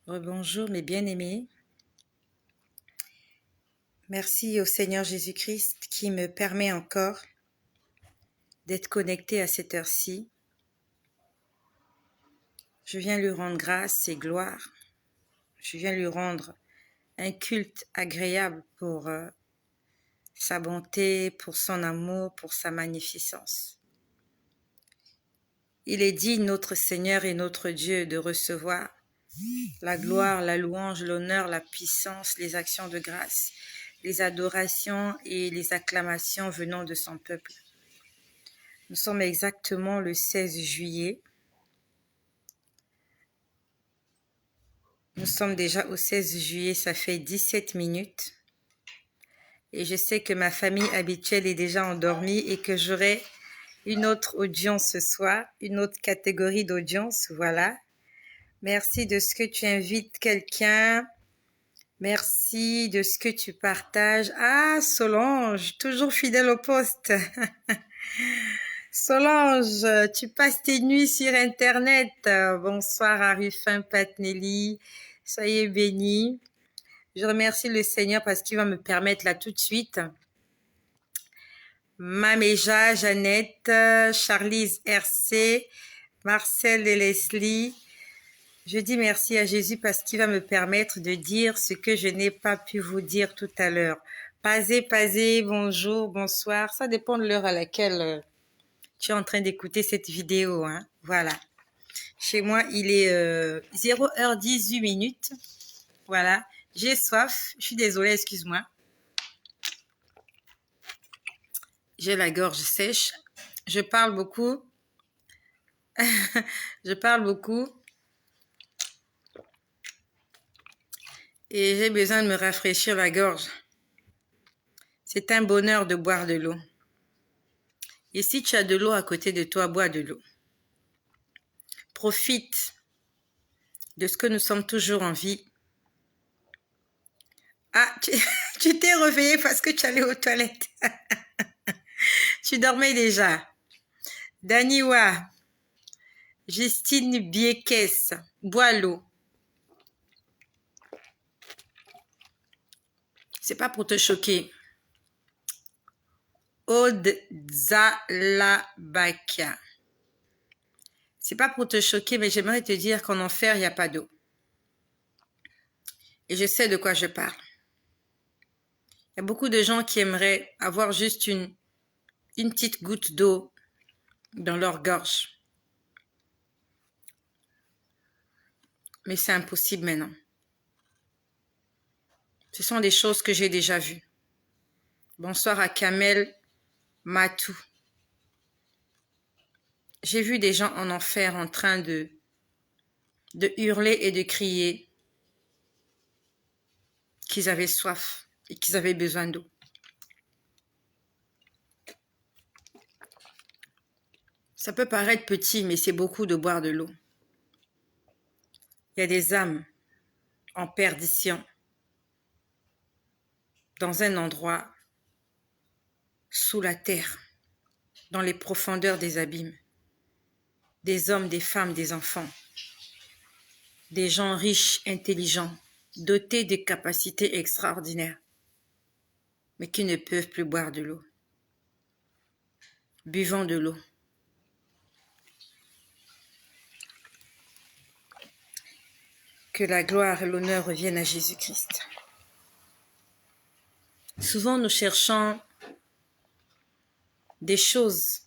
Rebonjour mes bien-aimés. Merci au Seigneur Jésus-Christ qui me permet encore d'être connecté à cette heure-ci. Je viens lui rendre grâce et gloire. Je viens lui rendre un culte agréable pour sa bonté, pour son amour, pour sa magnificence. Il est dit, notre Seigneur et notre Dieu, de recevoir la gloire, la louange, l'honneur, la puissance, les actions de grâce, les adorations et les acclamations venant de son peuple. Nous sommes exactement le 16 juillet. Nous sommes déjà au 16 juillet, ça fait 17 minutes. Et je sais que ma famille habituelle est déjà endormie et que j'aurai une autre audience ce soir, une autre catégorie d'audience, voilà. Merci de ce que tu invites quelqu'un. Merci de ce que tu partages. Ah, Solange, toujours fidèle au poste. Solange, tu passes tes nuits sur Internet. Bonsoir à Ruffin Patnelli. Soyez bénis. Je remercie le Seigneur parce qu'il va me permettre là tout de suite. Maméja, Jeannette, Charlize RC, Marcel et Leslie. Je dis merci à Jésus parce qu'il va me permettre de dire ce que je n'ai pas pu vous dire tout à l'heure. Pasez, bonjour, bonsoir. Ça dépend de l'heure à laquelle tu es en train d'écouter cette vidéo. Hein. Voilà. Chez moi, il est 0h18. Voilà. J'ai soif. Je suis désolée, excuse-moi. J'ai la gorge sèche. Je parle beaucoup. Je parle beaucoup. Et j'ai besoin de me rafraîchir la gorge. C'est un bonheur de boire de l'eau. Et si tu as de l'eau à côté de toi, bois de l'eau. Profite de ce que nous sommes toujours en vie. Ah, tu t'es réveillé parce que tu allais aux toilettes. Tu dormais déjà. Daniwa, Justine Biekes, bois l'eau. C'est pas pour te choquer. Aude Zalabakia. C'est pas pour te choquer, mais j'aimerais te dire qu'en enfer, il n'y a pas d'eau. Et je sais de quoi je parle. Il y a beaucoup de gens qui aimeraient avoir juste une petite goutte d'eau dans leur gorge. Mais c'est impossible maintenant. Ce sont des choses que j'ai déjà vues. Bonsoir à Kamel Matou. J'ai vu des gens en enfer en train de hurler et de crier qu'ils avaient soif et qu'ils avaient besoin d'eau. Ça peut paraître petit, mais c'est beaucoup de boire de l'eau. Il y a des âmes en perdition dans un endroit sous la terre, dans les profondeurs des abîmes. Des hommes, des femmes, des enfants. Des gens riches, intelligents, dotés de capacités extraordinaires, mais qui ne peuvent plus boire de l'eau. Buvons de l'eau. Que la gloire et l'honneur reviennent à Jésus-Christ. Souvent, nous cherchons des choses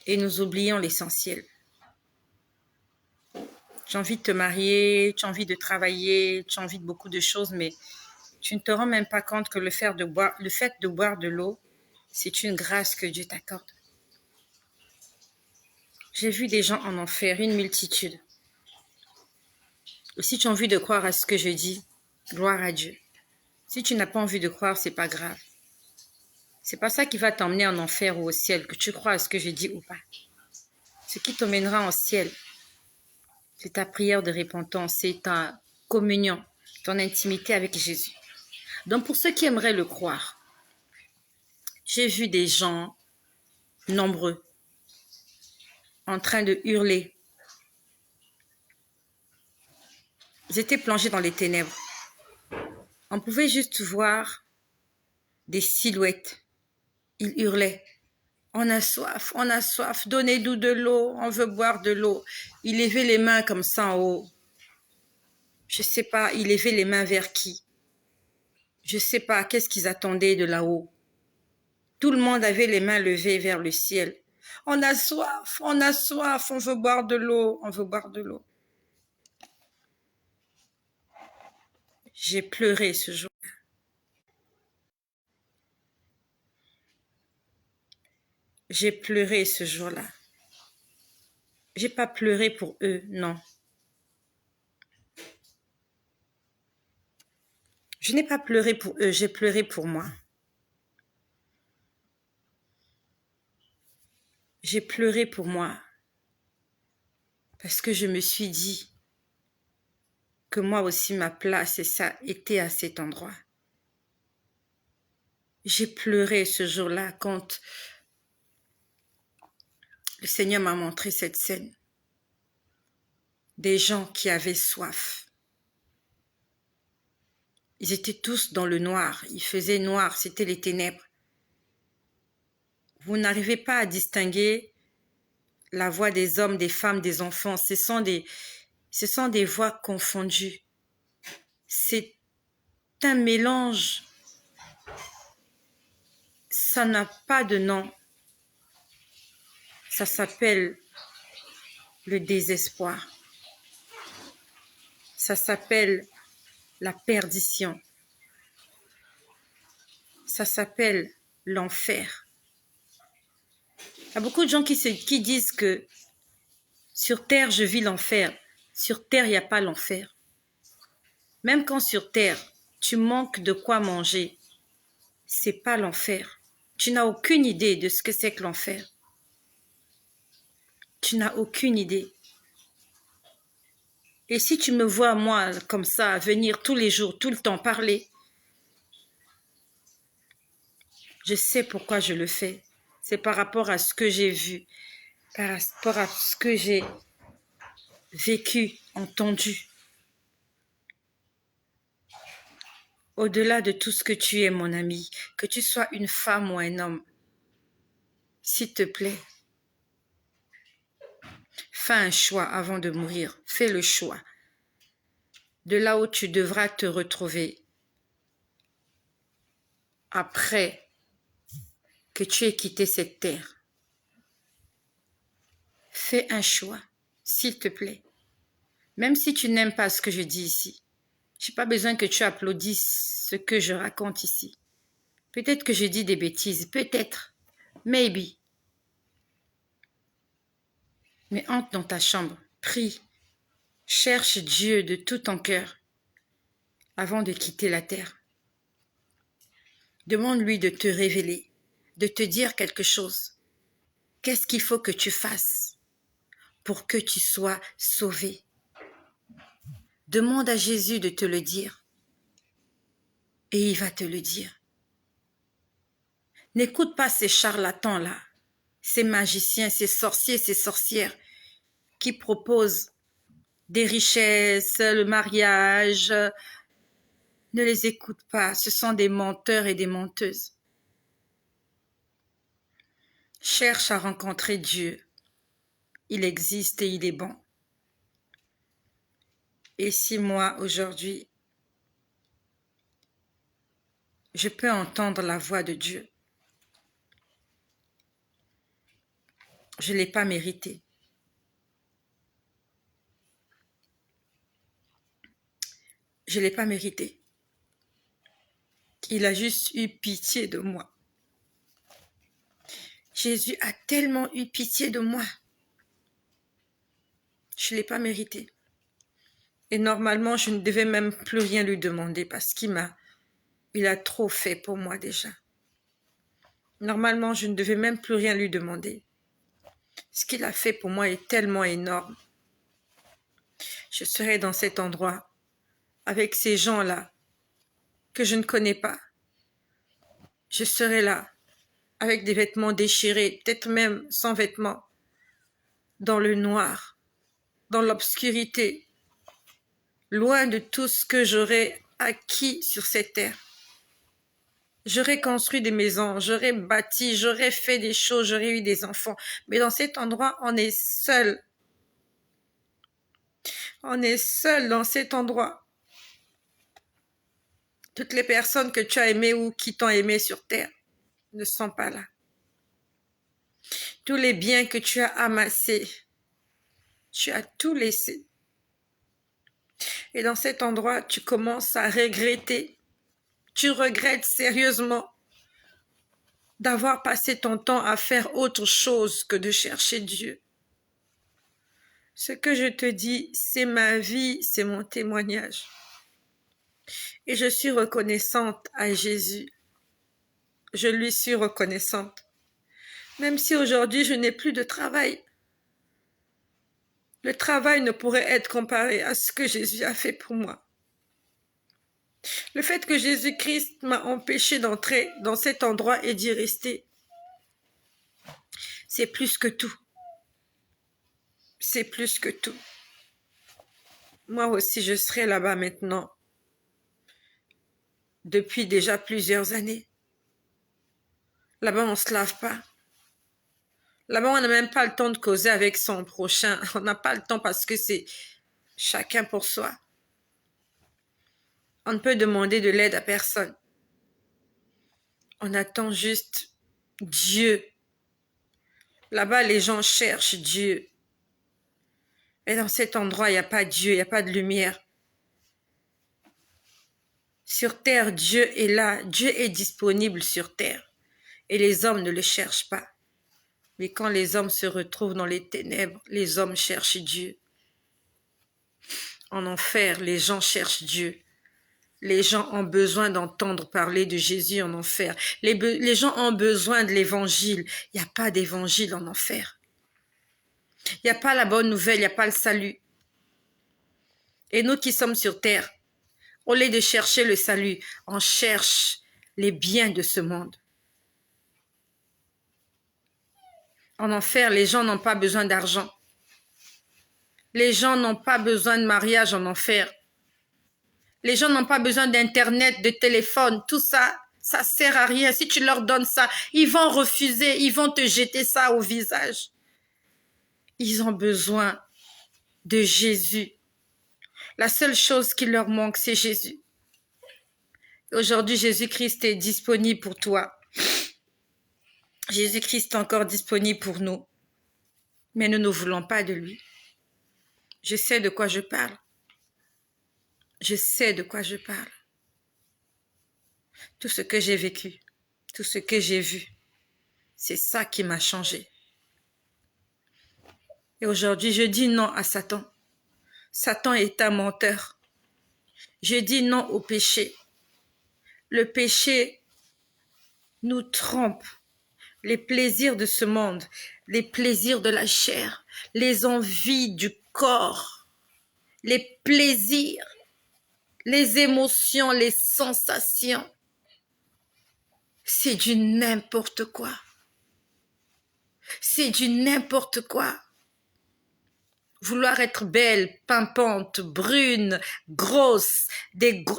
et nous oublions l'essentiel. Tu as envie de te marier, tu as envie de travailler, tu as envie de beaucoup de choses, mais tu ne te rends même pas compte que le fait de boire de l'eau, c'est une grâce que Dieu t'accorde. J'ai vu des gens en enfer, une multitude. Et si tu as envie de croire à ce que je dis, gloire à Dieu. Si tu n'as pas envie de croire, c'est pas grave. C'est pas ça qui va t'emmener en enfer ou au ciel, que tu crois à ce que je dis ou pas. Ce qui t'emmènera en ciel, c'est ta prière de repentance, c'est ta communion, ton intimité avec Jésus. Donc pour ceux qui aimeraient le croire, j'ai vu des gens nombreux en train de hurler. Ils étaient plongés dans les ténèbres. On pouvait juste voir des silhouettes. Ils hurlaient. On a soif, donnez-nous de l'eau, on veut boire de l'eau. Ils levaient les mains comme ça en haut. Je ne sais pas, ils levaient les mains vers qui? Je ne sais pas, qu'est-ce qu'ils attendaient de là-haut? Tout le monde avait les mains levées vers le ciel. On a soif, on veut boire de l'eau, on veut boire de l'eau. J'ai pleuré ce jour. J'ai pleuré ce jour-là. J'ai pas pleuré pour eux, non. Je n'ai pas pleuré pour eux, j'ai pleuré pour moi. J'ai pleuré pour moi. Parce que je me suis dit que moi aussi ma place et ça était à cet endroit. J'ai pleuré ce jour-là quand le Seigneur m'a montré cette scène. Des gens qui avaient soif. Ils étaient tous dans le noir. Il faisait noir, c'était les ténèbres. Vous n'arrivez pas à distinguer la voix des hommes, des femmes, des enfants. Ce sont des voix confondues. C'est un mélange. Ça n'a pas de nom. Ça s'appelle le désespoir. Ça s'appelle la perdition. Ça s'appelle l'enfer. Il y a beaucoup de gens qui disent que sur terre, je vis l'enfer. Sur terre, il n'y a pas l'enfer. Même quand sur terre, tu manques de quoi manger, c'est pas l'enfer. Tu n'as aucune idée de ce que c'est que l'enfer. Tu n'as aucune idée. Et si tu me vois, moi, comme ça, venir tous les jours, tout le temps parler, je sais pourquoi je le fais. C'est par rapport à ce que j'ai vu, par rapport à ce que j'ai vécu, entendu. Au-delà de tout ce que tu es, mon ami, que tu sois une femme ou un homme, s'il te plaît, fais un choix avant de mourir. Fais le choix de là où tu devras te retrouver après que tu aies quitté cette terre. Fais un choix, s'il te plaît. Même si tu n'aimes pas ce que je dis ici, je n'ai pas besoin que tu applaudisses ce que je raconte ici. Peut-être que je dis des bêtises, peut-être, maybe. Mais entre dans ta chambre, prie, cherche Dieu de tout ton cœur avant de quitter la terre. Demande-lui de te révéler, de te dire quelque chose. Qu'est-ce qu'il faut que tu fasses pour que tu sois sauvé? Demande à Jésus de te le dire et il va te le dire. N'écoute pas ces charlatans-là, ces magiciens, ces sorciers, ces sorcières qui proposent des richesses, le mariage. Ne les écoute pas, ce sont des menteurs et des menteuses. Cherche à rencontrer Dieu. Il existe et il est bon. Et si moi, aujourd'hui, je peux entendre la voix de Dieu, je ne l'ai pas mérité. Je ne l'ai pas mérité. Il a juste eu pitié de moi. Jésus a tellement eu pitié de moi. Je ne l'ai pas mérité. Et normalement, je ne devais même plus rien lui demander parce qu'il a trop fait pour moi déjà. Normalement, je ne devais même plus rien lui demander. Ce qu'il a fait pour moi est tellement énorme. Je serai dans cet endroit avec ces gens-là que je ne connais pas. Je serai là avec des vêtements déchirés, peut-être même sans vêtements, dans le noir, dans l'obscurité, loin de tout ce que j'aurais acquis sur cette terre. J'aurais construit des maisons, j'aurais bâti, j'aurais fait des choses, j'aurais eu des enfants. Mais dans cet endroit, on est seul. On est seul dans cet endroit. Toutes les personnes que tu as aimées ou qui t'ont aimé sur terre ne sont pas là. Tous les biens que tu as amassés, tu as tout laissé. Et dans cet endroit, tu commences à regretter. Tu regrettes sérieusement d'avoir passé ton temps à faire autre chose que de chercher Dieu. Ce que je te dis, c'est ma vie, c'est mon témoignage. Et je suis reconnaissante à Jésus. Je lui suis reconnaissante. Même si aujourd'hui je n'ai plus de travail. Le travail ne pourrait être comparé à ce que Jésus a fait pour moi. Le fait que Jésus-Christ m'a empêché d'entrer dans cet endroit et d'y rester, c'est plus que tout. C'est plus que tout. Moi aussi, je serai là-bas maintenant, depuis déjà plusieurs années. Là-bas, on ne se lave pas. Là-bas, on n'a même pas le temps de causer avec son prochain. On n'a pas le temps parce que c'est chacun pour soi. On ne peut demander de l'aide à personne. On attend juste Dieu. Là-bas, les gens cherchent Dieu. Mais dans cet endroit, il n'y a pas Dieu, il n'y a pas de lumière. Sur terre, Dieu est là. Dieu est disponible sur terre. Et les hommes ne le cherchent pas. Mais quand les hommes se retrouvent dans les ténèbres, les hommes cherchent Dieu. En enfer, les gens cherchent Dieu. Les gens ont besoin d'entendre parler de Jésus en enfer. Les gens ont besoin de l'évangile. Il n'y a pas d'évangile en enfer. Il n'y a pas la bonne nouvelle, il n'y a pas le salut. Et nous qui sommes sur terre, au lieu de chercher le salut, on cherche les biens de ce monde. En enfer, les gens n'ont pas besoin d'argent. Les gens n'ont pas besoin de mariage en enfer. Les gens n'ont pas besoin d'internet, de téléphone, tout ça, ça sert à rien. Si tu leur donnes ça, ils vont refuser, ils vont te jeter ça au visage. Ils ont besoin de Jésus. La seule chose qui leur manque, c'est Jésus. Aujourd'hui, Jésus-Christ est disponible pour toi. Jésus-Christ est encore disponible pour nous. Mais nous ne voulons pas de lui. Je sais de quoi je parle. Je sais de quoi je parle. Tout ce que j'ai vécu, tout ce que j'ai vu, c'est ça qui m'a changé. Et aujourd'hui, je dis non à Satan. Satan est un menteur. Je dis non au péché. Le péché nous trompe. Les plaisirs de ce monde, les plaisirs de la chair, les envies du corps, les plaisirs, les émotions, les sensations. C'est du n'importe quoi. C'est du n'importe quoi. Vouloir être belle, pimpante, brune, grosse,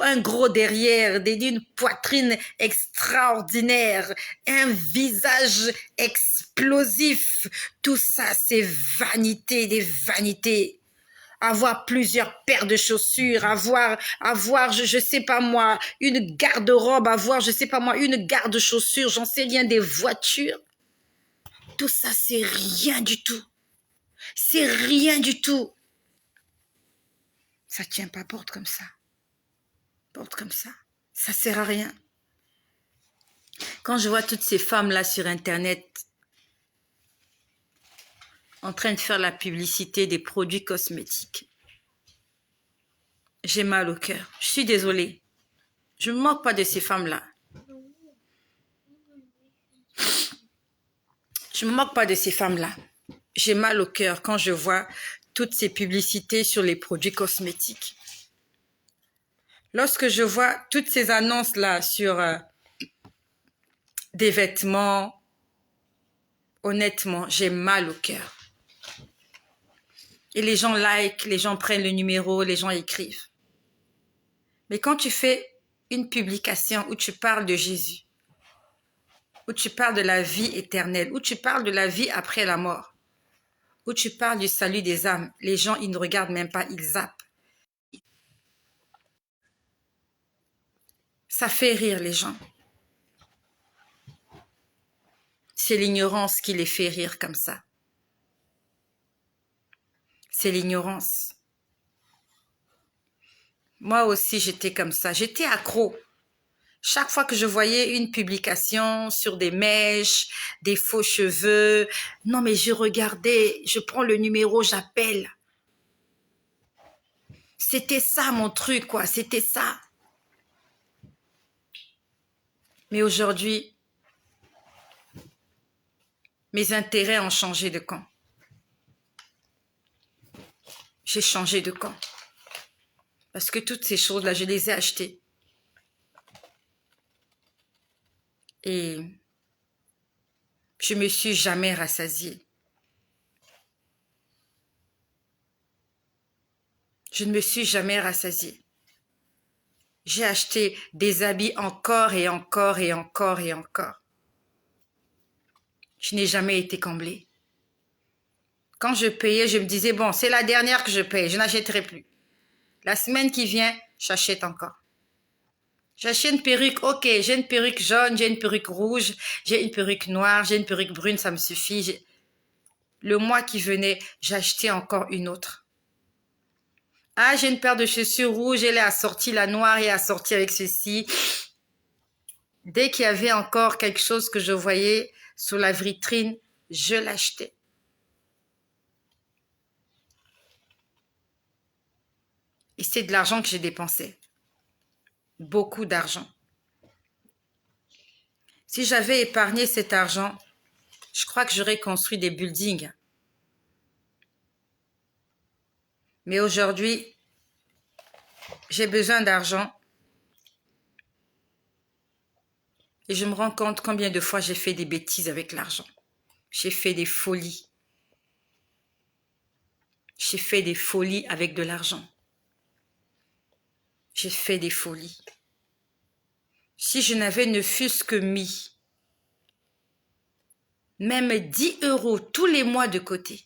un gros derrière, une poitrine extraordinaire, un visage explosif. Tout ça, c'est vanité, des vanités. Avoir plusieurs paires de chaussures, avoir je sais pas moi, une garde-robe, avoir, je sais pas moi, une garde-chaussures, j'en sais rien, des voitures. Tout ça, c'est rien du tout. C'est rien du tout. Ça tient pas porte comme ça. Porte comme ça. Ça sert à rien. Quand je vois toutes ces femmes-là sur Internet en train de faire la publicité des produits cosmétiques, j'ai mal au cœur. Je suis désolée. Je ne me moque pas de ces femmes-là. Je ne me moque pas de ces femmes-là. J'ai mal au cœur quand je vois toutes ces publicités sur les produits cosmétiques. Lorsque je vois toutes ces annonces-là sur des vêtements, honnêtement, j'ai mal au cœur. Et les gens like, les gens prennent le numéro, les gens écrivent. Mais quand tu fais une publication où tu parles de Jésus, où tu parles de la vie éternelle, où tu parles de la vie après la mort, où tu parles du salut des âmes, les gens, ils ne regardent même pas, ils zappent. Ça fait rire les gens. C'est l'ignorance qui les fait rire comme ça. C'est l'ignorance. Moi aussi, j'étais comme ça. J'étais accro. Chaque fois que je voyais une publication sur des mèches, des faux cheveux, non mais je regardais, je prends le numéro, j'appelle. C'était ça mon truc, quoi. C'était ça. Mais aujourd'hui, mes intérêts ont changé de camp. J'ai changé de camp. Parce que toutes ces choses-là, je les ai achetées. Et je me suis jamais rassasiée. Je ne me suis jamais rassasiée. J'ai acheté des habits encore et encore et encore et encore. Je n'ai jamais été comblée. Quand je payais, je me disais, bon, c'est la dernière que je paye, je n'achèterai plus. La semaine qui vient, j'achète encore. J'achète une perruque, ok, j'ai une perruque jaune, j'ai une perruque rouge, j'ai une perruque noire, j'ai une perruque brune, ça me suffit. Le mois qui venait, j'achetais encore une autre. Ah, j'ai une paire de chaussures rouges, elle est assortie, la noire est assortie avec ceci. Dès qu'il y avait encore quelque chose que je voyais sur la vitrine, je l'achetais. Et c'est de l'argent que j'ai dépensé. Beaucoup d'argent. Si j'avais épargné cet argent, je crois que j'aurais construit des buildings. Mais aujourd'hui, j'ai besoin d'argent. Et je me rends compte combien de fois j'ai fait des bêtises avec l'argent. J'ai fait des folies. J'ai fait des folies avec de l'argent. J'ai fait des folies. Si je n'avais ne fût-ce que mis même 10 € tous les mois de côté,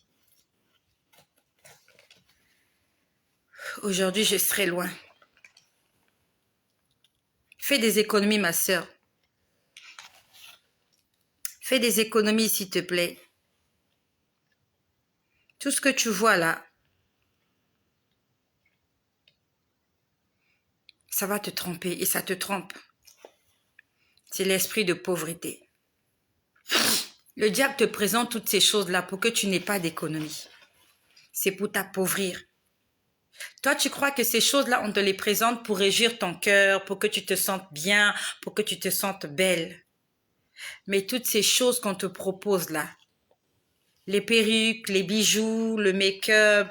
aujourd'hui je serais loin. Fais des économies, ma sœur. Fais des économies, s'il te plaît. Tout ce que tu vois là, ça va te tromper et ça te trompe. C'est l'esprit de pauvreté. Le diable te présente toutes ces choses-là pour que tu n'aies pas d'économie. C'est pour t'appauvrir. Toi, tu crois que ces choses-là, on te les présente pour régir ton cœur, pour que tu te sentes bien, pour que tu te sentes belle. Mais toutes ces choses qu'on te propose là, les perruques, les bijoux, le make-up,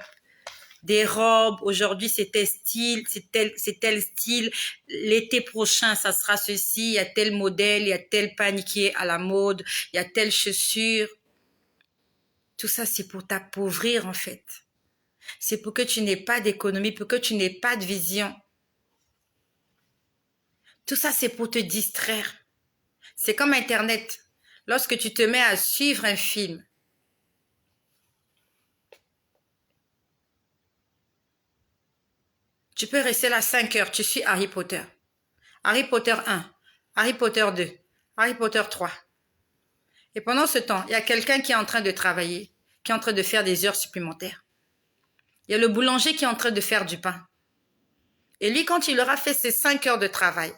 des robes, aujourd'hui c'est tel style, c'est tel style, l'été prochain ça sera ceci, il y a tel modèle, il y a tel panier à la mode, il y a telle chaussure. Tout ça c'est pour t'appauvrir en fait. C'est pour que tu n'aies pas d'économie, pour que tu n'aies pas de vision. Tout ça c'est pour te distraire. C'est comme Internet. Lorsque tu te mets à suivre un film, tu peux rester là 5 heures, tu suis Harry Potter. Harry Potter 1, Harry Potter 2, Harry Potter 3. Et pendant ce temps, il y a quelqu'un qui est en train de travailler, qui est en train de faire des heures supplémentaires. Il y a le boulanger qui est en train de faire du pain. Et lui, quand il aura fait ses 5 heures de travail,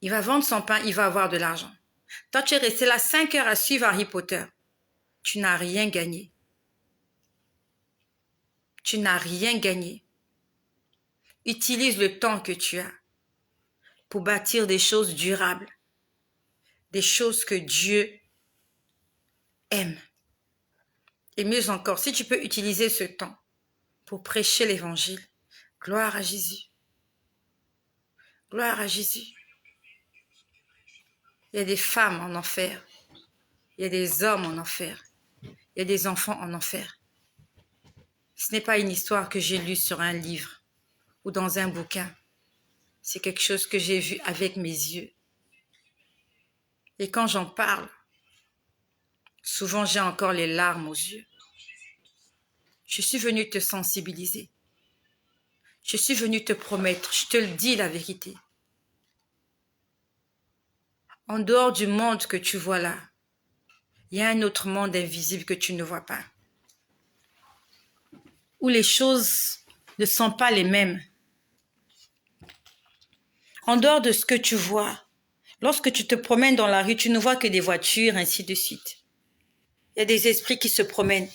il va vendre son pain, il va avoir de l'argent. Toi, tu es resté là 5 heures à suivre Harry Potter. Tu n'as rien gagné. Tu n'as rien gagné. Utilise le temps que tu as pour bâtir des choses durables, des choses que Dieu aime. Et mieux encore, si tu peux utiliser ce temps pour prêcher l'évangile, gloire à Jésus. Gloire à Jésus. Il y a des femmes en enfer. Il y a des hommes en enfer. Il y a des enfants en enfer. Ce n'est pas une histoire que j'ai lue sur un livre. ou dans un bouquin. C'est quelque chose que j'ai vu avec mes yeux. Et quand j'en parle, souvent j'ai encore les larmes aux yeux. Je suis venue te sensibiliser. Je suis venue te promettre, je te le dis la vérité. En dehors du monde que tu vois là, il y a un autre monde invisible que tu ne vois pas. Où les choses ne sont pas les mêmes. En dehors de ce que tu vois, lorsque tu te promènes dans la rue, tu ne vois que des voitures, ainsi de suite. Il y a des esprits qui se promènent.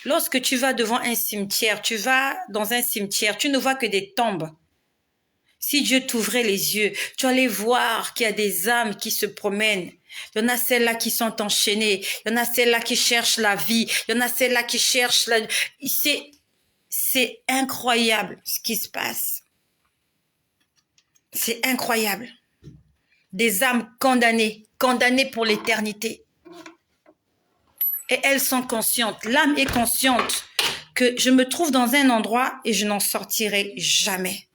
Lorsque tu vas devant un cimetière, tu vas dans un cimetière, tu ne vois que des tombes. Si Dieu t'ouvrait les yeux, tu allais voir qu'il y a des âmes qui se promènent. Il y en a celles-là qui sont enchaînées. Il y en a celles-là qui cherchent la vie. Il y en a celles-là qui cherchent la... C'est incroyable ce qui se passe. C'est incroyable. Des âmes condamnées, condamnées pour l'éternité. Et elles sont conscientes, l'âme est consciente que je me trouve dans un endroit et je n'en sortirai jamais.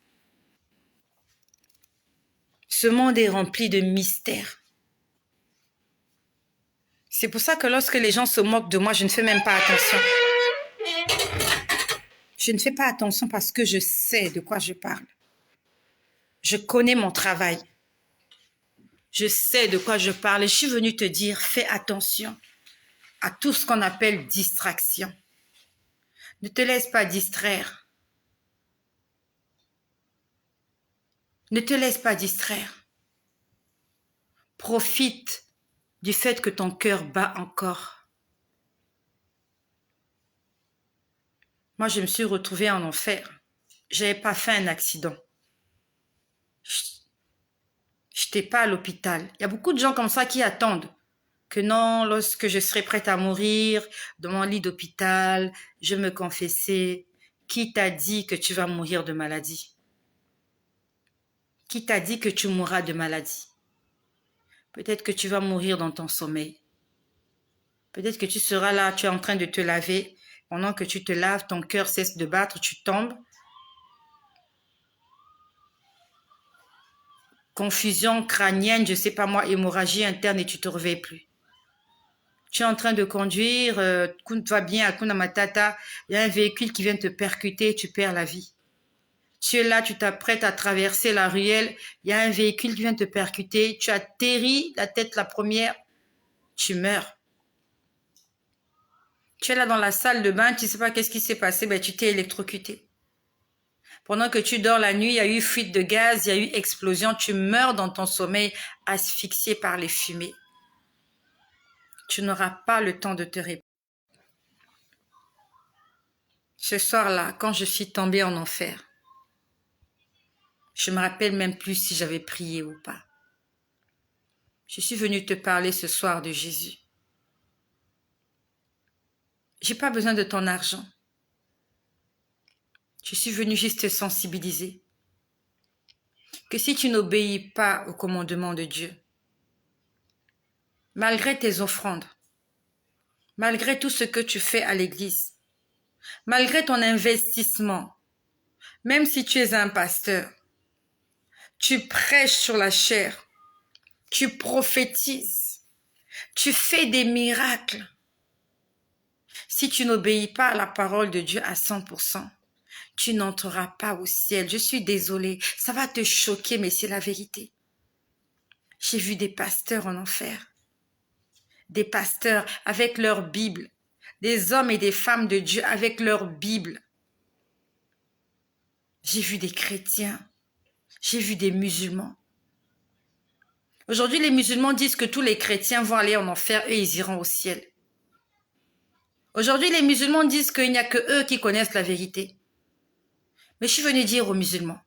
Ce monde est rempli de mystères. C'est pour ça que lorsque les gens se moquent de moi, je ne fais même pas attention. Je ne fais pas attention parce que je sais de quoi je parle. Je connais mon travail. Je sais de quoi je parle. Et je suis venue te dire, fais attention à tout ce qu'on appelle distraction. Ne te laisse pas distraire. Ne te laisse pas distraire. Profite du fait que ton cœur bat encore. Moi, je me suis retrouvée en enfer. Je n'avais pas fait un accident. Je n'étais pas à l'hôpital. Il y a beaucoup de gens comme ça qui attendent que non, lorsque je serai prête à mourir, dans mon lit d'hôpital, je me confessais. Qui t'a dit que tu vas mourir de maladie? Qui t'a dit que tu mourras de maladie? Peut-être que tu vas mourir dans ton sommeil. Peut-être que tu seras là, tu es en train de te laver. Pendant que tu te laves, ton cœur cesse de battre, tu tombes. Confusion crânienne, je sais pas moi, hémorragie interne et tu te réveilles plus. Tu es en train de conduire, tout va bien, Hakuna Matata, il y a un véhicule qui vient te percuter, tu perds la vie. Tu es là, tu t'apprêtes à traverser la ruelle, il y a un véhicule qui vient te percuter, tu atterris la tête la première, tu meurs. Tu es là dans la salle de bain, tu ne sais pas qu'est-ce qui s'est passé, ben tu t'es électrocuté. Pendant que tu dors la nuit, il y a eu fuite de gaz, il y a eu explosion, tu meurs dans ton sommeil asphyxié par les fumées. Tu n'auras pas le temps de te réparer. Ce soir-là, quand je suis tombée en enfer, je me rappelle même plus si j'avais prié ou pas. Je suis venue te parler ce soir de Jésus. J'ai pas besoin de ton argent. Je suis venue juste te sensibiliser. Que si tu n'obéis pas au commandement de Dieu, malgré tes offrandes, malgré tout ce que tu fais à l'église, malgré ton investissement, même si tu es un pasteur, tu prêches sur la chair, tu prophétises, tu fais des miracles. Si tu n'obéis pas à la parole de Dieu à 100%, tu n'entreras pas au ciel. Je suis désolée, ça va te choquer, mais c'est la vérité. J'ai vu des pasteurs en enfer, des pasteurs avec leur Bible, des hommes et des femmes de Dieu avec leur Bible. J'ai vu des chrétiens, j'ai vu des musulmans. Aujourd'hui, les musulmans disent que tous les chrétiens vont aller en enfer et ils iront au ciel. Aujourd'hui, les musulmans disent qu'il n'y a que eux qui connaissent la vérité. Mais je suis venue dire aux musulmans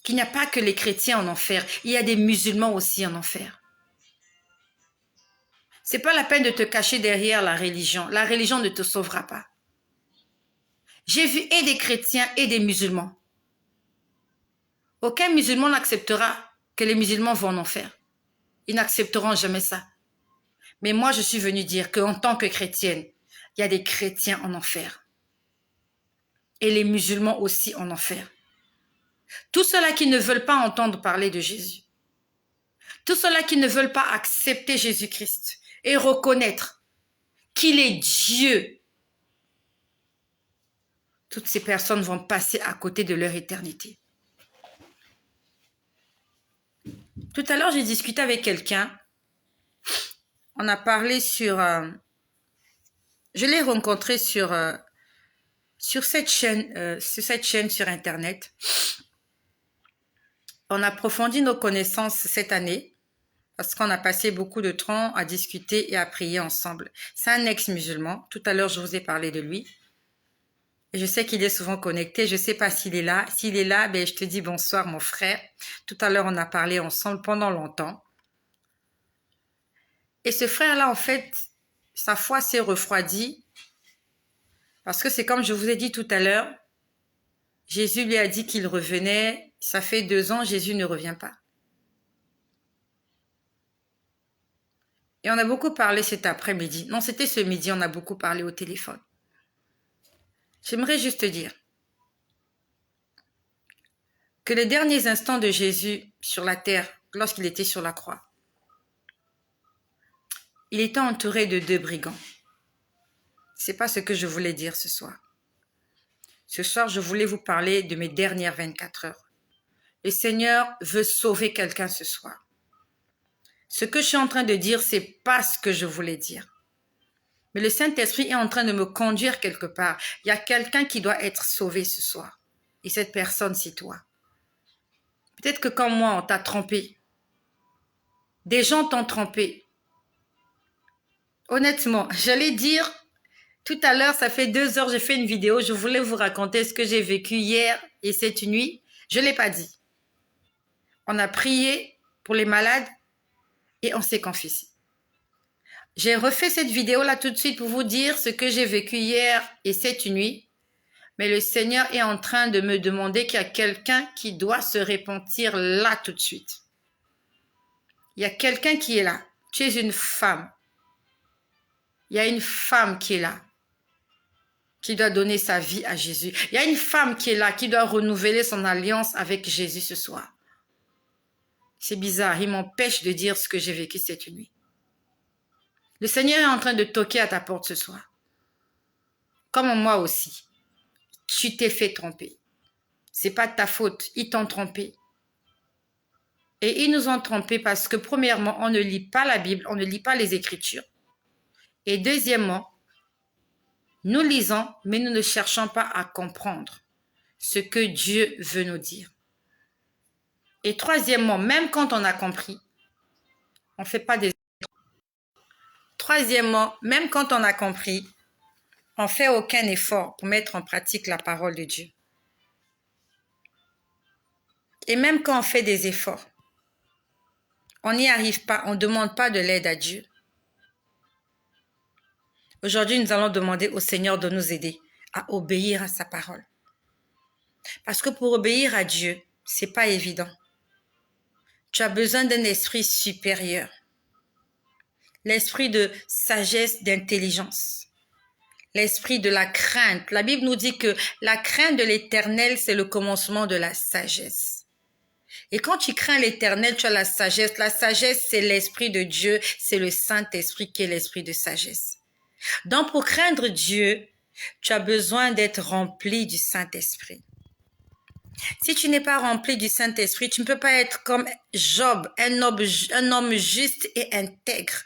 qu'il n'y a pas que les chrétiens en enfer, il y a des musulmans aussi en enfer. C'est pas la peine de te cacher derrière la religion. La religion ne te sauvera pas. J'ai vu et des chrétiens et des musulmans. Aucun musulman n'acceptera que les musulmans vont en enfer. Ils n'accepteront jamais ça. Mais moi, je suis venue dire qu'en tant que chrétienne, il y a des chrétiens en enfer. et les musulmans aussi en enfer. Tous ceux-là qui ne veulent pas entendre parler de Jésus. Tous ceux-là qui ne veulent pas accepter Jésus-Christ et reconnaître qu'il est Dieu. Toutes ces personnes vont passer à côté de leur éternité. Tout à l'heure, j'ai discuté avec quelqu'un. On a parlé sur... je l'ai rencontré sur cette chaîne sur Internet. On approfondit nos connaissances cette année parce qu'on a passé beaucoup de temps à discuter et à prier ensemble. C'est un ex-musulman. Tout à l'heure, je vous ai parlé de lui. Et je sais qu'il est souvent connecté. Je ne sais pas s'il est là. S'il est là, ben, je te dis bonsoir, mon frère. Tout à l'heure, on a parlé ensemble pendant longtemps. Et ce frère-là, en fait, sa foi s'est refroidie parce que c'est comme je vous ai dit tout à l'heure, Jésus lui a dit qu'il revenait. Ça fait 2 ans, Jésus ne revient pas. Et on a beaucoup parlé cet après-midi. Non, c'était ce midi, on a beaucoup parlé au téléphone. J'aimerais juste te dire que les derniers instants de Jésus sur la terre, lorsqu'il était sur la croix, il était entouré de 2 brigands. C'est pas ce que je voulais dire ce soir. Ce soir, je voulais vous parler de mes dernières 24 heures. Le Seigneur veut sauver quelqu'un ce soir. Ce que je suis en train de dire, c'est pas ce que je voulais dire. Mais le Saint-Esprit est en train de me conduire quelque part. Il y a quelqu'un qui doit être sauvé ce soir. Et cette personne, c'est toi. Peut-être que comme moi, on t'a trompé. Des gens t'ont trompé. Honnêtement, j'allais dire, tout à l'heure, ça fait 2 heures, j'ai fait une vidéo. Je voulais vous raconter ce que j'ai vécu hier et cette nuit. Je ne l'ai pas dit. On a prié pour les malades et on s'est confessé. J'ai refait cette vidéo-là tout de suite pour vous dire ce que j'ai vécu hier et cette nuit. Mais le Seigneur est en train de me demander qu'il y a quelqu'un qui doit se repentir là tout de suite. Il y a quelqu'un qui est là. Tu es une femme. Il y a une femme qui est là, qui doit donner sa vie à Jésus. Il y a une femme qui est là, qui doit renouveler son alliance avec Jésus ce soir. C'est bizarre, il m'empêche de dire ce que j'ai vécu cette nuit. Le Seigneur est en train de toquer à ta porte ce soir. Comme moi aussi. Tu t'es fait tromper. C'est pas de ta faute, ils t'ont trompé. Et ils nous ont trompés parce que premièrement, on ne lit pas la Bible, on ne lit pas les Écritures. Et deuxièmement, nous lisons, mais nous ne cherchons pas à comprendre ce que Dieu veut nous dire. Et troisièmement, même quand on a compris, on ne fait pas des... Troisièmement, même quand on a compris, on ne fait aucun effort pour mettre en pratique la parole de Dieu. Et même quand on fait des efforts, on n'y arrive pas, on ne demande pas de l'aide à Dieu. Aujourd'hui, nous allons demander au Seigneur de nous aider à obéir à sa parole. Parce que pour obéir à Dieu, ce n'est pas évident. Tu as besoin d'un esprit supérieur. L'esprit de sagesse, d'intelligence. L'esprit de la crainte. La Bible nous dit que la crainte de l'Éternel, c'est le commencement de la sagesse. Et quand tu crains l'Éternel, tu as la sagesse. La sagesse, c'est l'Esprit de Dieu. C'est le Saint-Esprit qui est l'Esprit de sagesse. Donc, pour craindre Dieu, tu as besoin d'être rempli du Saint-Esprit. Si tu n'es pas rempli du Saint-Esprit, tu ne peux pas être comme Job, un homme juste et intègre.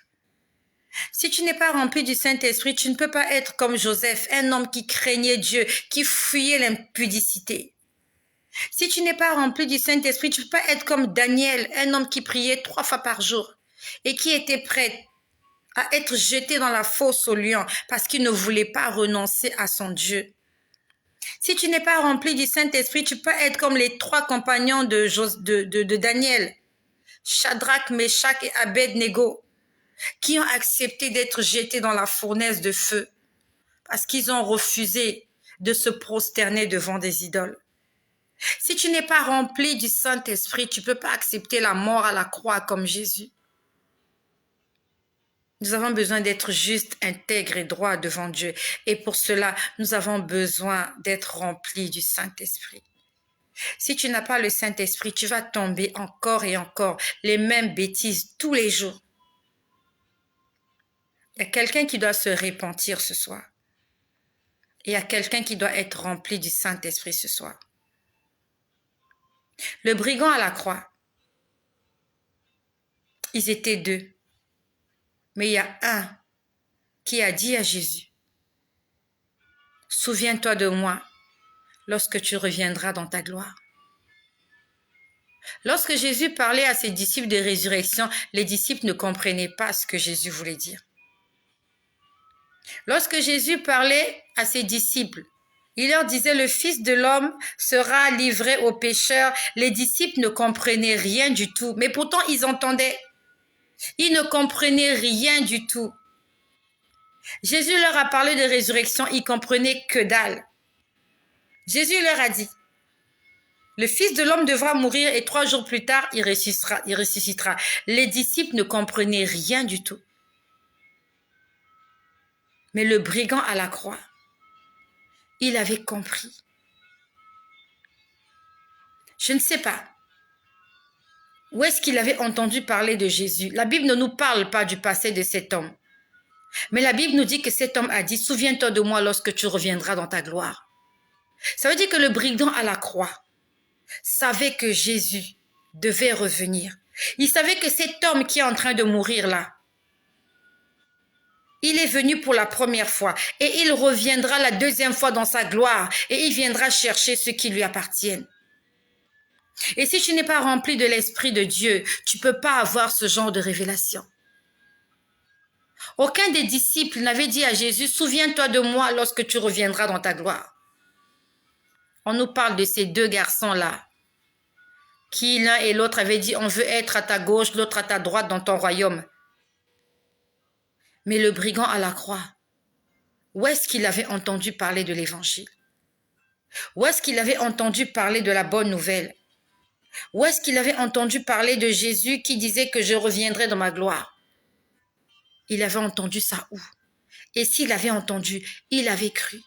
Si tu n'es pas rempli du Saint-Esprit, tu ne peux pas être comme Joseph, un homme qui craignait Dieu, qui fuyait l'impudicité. Si tu n'es pas rempli du Saint-Esprit, tu ne peux pas être comme Daniel, un homme qui priait 3 fois par jour et qui était prêt à être jeté dans la fosse aux lions parce qu'il ne voulait pas renoncer à son Dieu. Si tu n'es pas rempli du Saint-Esprit, tu peux être comme les 3 compagnons de Daniel, Shadrach, Meshach et Abed-Nego, qui ont accepté d'être jetés dans la fournaise de feu parce qu'ils ont refusé de se prosterner devant des idoles. Si tu n'es pas rempli du Saint-Esprit, tu ne peux pas accepter la mort à la croix comme Jésus. Nous avons besoin d'être justes, intègres et droits devant Dieu. Et pour cela, nous avons besoin d'être remplis du Saint-Esprit. Si tu n'as pas le Saint-Esprit, tu vas tomber encore et encore les mêmes bêtises tous les jours. Il y a quelqu'un qui doit se repentir ce soir. Il y a quelqu'un qui doit être rempli du Saint-Esprit ce soir. Le brigand à la croix, ils étaient deux. Mais il y a un qui a dit à Jésus, « Souviens-toi de moi lorsque tu reviendras dans ta gloire. » Lorsque Jésus parlait à ses disciples de résurrection, les disciples ne comprenaient pas ce que Jésus voulait dire. Lorsque Jésus parlait à ses disciples, il leur disait, le Fils de l'homme sera livré aux pécheurs. Les disciples ne comprenaient rien du tout, mais pourtant ils entendaient. Ils ne comprenaient rien du tout. Jésus leur a parlé de résurrection, ils comprenaient que dalle. Jésus leur a dit, le Fils de l'homme devra mourir et 3 jours plus tard, il ressuscitera. Les disciples ne comprenaient rien du tout. Mais le brigand à la croix, il avait compris. Je ne sais pas où est-ce qu'il avait entendu parler de Jésus. La Bible ne nous parle pas du passé de cet homme. Mais la Bible nous dit que cet homme a dit, souviens-toi de moi lorsque tu reviendras dans ta gloire. Ça veut dire que le brigand à la croix savait que Jésus devait revenir. Il savait que cet homme qui est en train de mourir là, il est venu pour la première fois et il reviendra la deuxième fois dans sa gloire et il viendra chercher ceux qui lui appartiennent. Et si tu n'es pas rempli de l'Esprit de Dieu, tu ne peux pas avoir ce genre de révélation. Aucun des disciples n'avait dit à Jésus, souviens-toi de moi lorsque tu reviendras dans ta gloire. On nous parle de ces 2 garçons-là, qui l'un et l'autre avaient dit, on veut être à ta gauche, l'autre à ta droite dans ton royaume. Mais le brigand à la croix, où est-ce qu'il avait entendu parler de l'évangile? Où est-ce qu'il avait entendu parler de la bonne nouvelle? Où est-ce qu'il avait entendu parler de Jésus qui disait que je reviendrai dans ma gloire? Il avait entendu ça où? Et s'il avait entendu, il avait cru.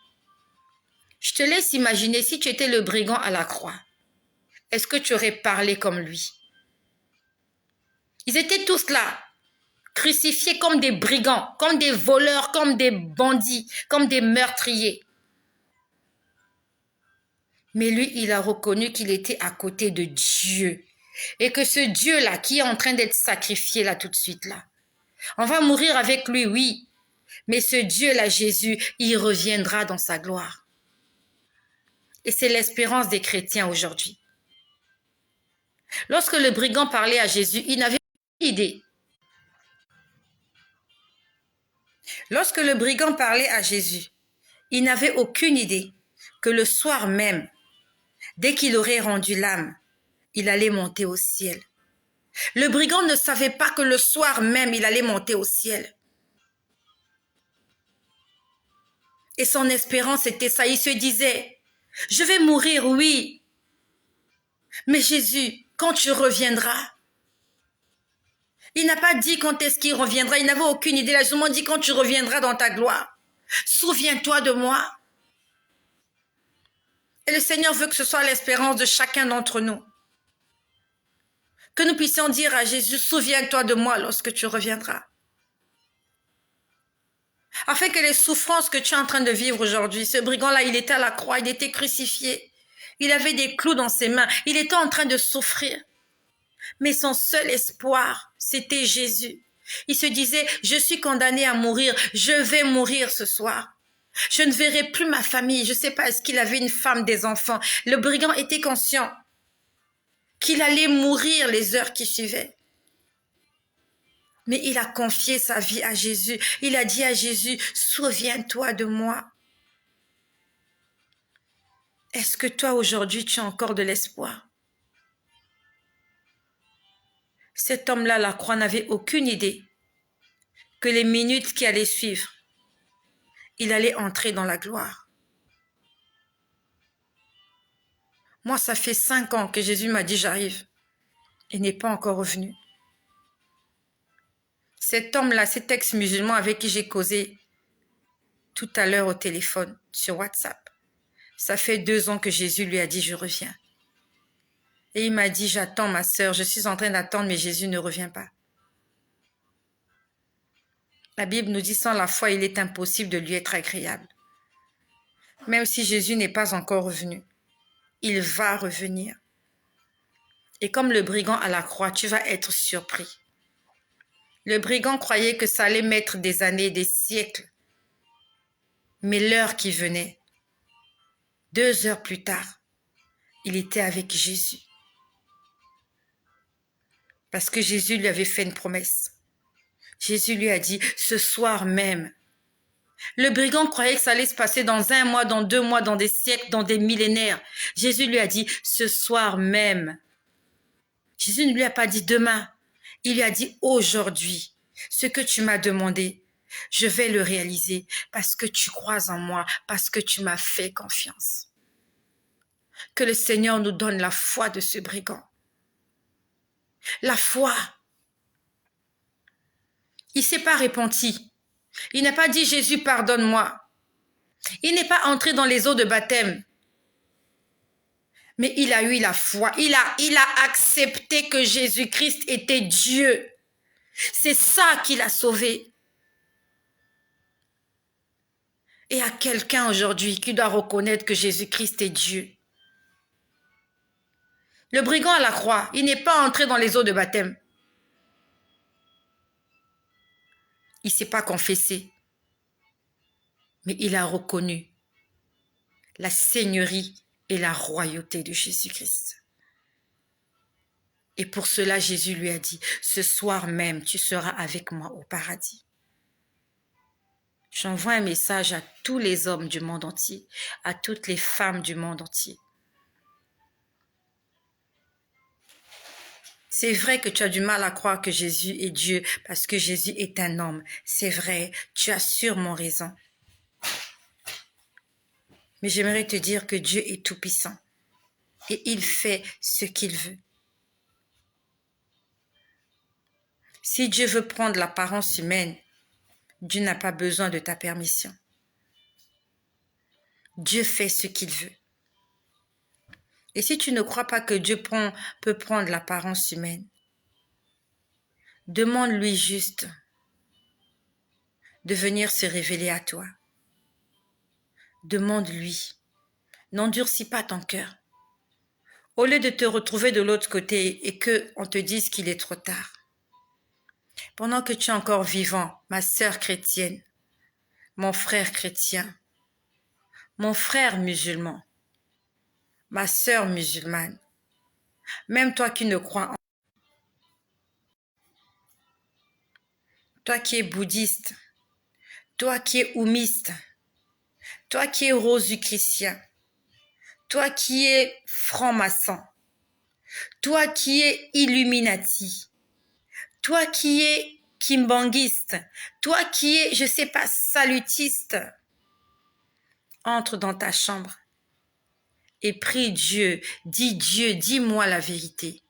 Je te laisse imaginer si tu étais le brigand à la croix. Est-ce que tu aurais parlé comme lui? Ils étaient tous là, crucifiés comme des brigands, comme des voleurs, comme des bandits, comme des meurtriers. Mais lui, il a reconnu qu'il était à côté de Dieu. Et que ce Dieu-là, qui est en train d'être sacrifié là tout de suite là, on va mourir avec lui, oui. Mais ce Dieu-là, Jésus, il reviendra dans sa gloire. Et c'est l'espérance des chrétiens aujourd'hui. Lorsque le brigand parlait à Jésus, il n'avait aucune idée. Lorsque le brigand parlait à Jésus, il n'avait aucune idée que le soir même, dès qu'il aurait rendu l'âme, il allait monter au ciel. Le brigand ne savait pas que le soir même, il allait monter au ciel. Et son espérance était ça. Il se disait, je vais mourir, oui. Mais Jésus, quand tu reviendras, il n'a pas dit quand est-ce qu'il reviendra. Il n'avait aucune idée. Il a seulement dit quand tu reviendras dans ta gloire. Souviens-toi de moi. Et le Seigneur veut que ce soit l'espérance de chacun d'entre nous. Que nous puissions dire à Jésus, souviens-toi de moi lorsque tu reviendras. Afin que les souffrances que tu es en train de vivre aujourd'hui, ce brigand-là, il était à la croix, il était crucifié. Il avait des clous dans ses mains. Il était en train de souffrir. Mais son seul espoir, c'était Jésus. Il se disait, je suis condamné à mourir, je vais mourir ce soir. Je ne verrai plus ma famille. Je ne sais pas, est-ce qu'il avait une femme, des enfants? Le brigand était conscient qu'il allait mourir les heures qui suivaient. Mais il a confié sa vie à Jésus. Il a dit à Jésus, souviens-toi de moi. Est-ce que toi aujourd'hui tu as encore de l'espoir? Cet homme-là, la croix, n'avait aucune idée que les minutes qui allaient suivre, il allait entrer dans la gloire. Moi, ça fait 5 ans que Jésus m'a dit j'arrive et n'est pas encore revenu. Cet homme-là, cet ex-musulman avec qui j'ai causé tout à l'heure au téléphone, sur WhatsApp, ça fait 2 ans que Jésus lui a dit « Je reviens ». Et il m'a dit « J'attends ma sœur, je suis en train d'attendre, mais Jésus ne revient pas ». La Bible nous dit « Sans la foi, il est impossible de lui être agréable ». Même si Jésus n'est pas encore revenu, il va revenir. Et comme le brigand à la croix, tu vas être surpris. Le brigand croyait que ça allait mettre des années, des siècles. Mais l'heure qui venait, 2 heures plus tard, il était avec Jésus. Parce que Jésus lui avait fait une promesse. Jésus lui a dit, ce soir même. Le brigand croyait que ça allait se passer dans 1 mois, dans 2 mois, dans des siècles, dans des millénaires. Jésus lui a dit, ce soir même. Jésus ne lui a pas dit demain. Il lui a dit aujourd'hui, ce que tu m'as demandé, je vais le réaliser parce que tu crois en moi, parce que tu m'as fait confiance. Que le Seigneur nous donne la foi de ce brigand. La foi. Il ne s'est pas repenti. Il n'a pas dit Jésus pardonne-moi. Il n'est pas entré dans les eaux de baptême. Mais il a eu la foi. Il a accepté que Jésus-Christ était Dieu. C'est ça qui l'a sauvé. Et à quelqu'un aujourd'hui qui doit reconnaître que Jésus-Christ est Dieu. Le brigand à la croix, il n'est pas entré dans les eaux de baptême. Il ne s'est pas confessé. Mais il a reconnu la seigneurie et la royauté de Jésus-Christ. Et pour cela, Jésus lui a dit, ce soir même, tu seras avec moi au paradis. J'envoie un message à tous les hommes du monde entier, à toutes les femmes du monde entier. C'est vrai que tu as du mal à croire que Jésus est Dieu parce que Jésus est un homme. C'est vrai, tu as sûrement raison. Mais j'aimerais te dire que Dieu est tout-puissant et il fait ce qu'il veut. Si Dieu veut prendre l'apparence humaine, Dieu n'a pas besoin de ta permission. Dieu fait ce qu'il veut. Et si tu ne crois pas que Dieu peut prendre l'apparence humaine, demande-lui juste de venir se révéler à toi. Demande-lui. N'endurcis pas ton cœur. Au lieu de te retrouver de l'autre côté et qu'on te dise qu'il est trop tard. Pendant que tu es encore vivant, ma sœur chrétienne, mon frère chrétien, mon frère musulman, ma sœur musulmane, même toi qui ne crois en toi qui es bouddhiste, toi qui es houmiste, toi qui es rosicrucien, toi qui es franc-maçon, toi qui es illuminati, toi qui es kimbanguiste, toi qui es, je sais pas, salutiste, entre dans ta chambre et prie Dieu, dis-moi la vérité.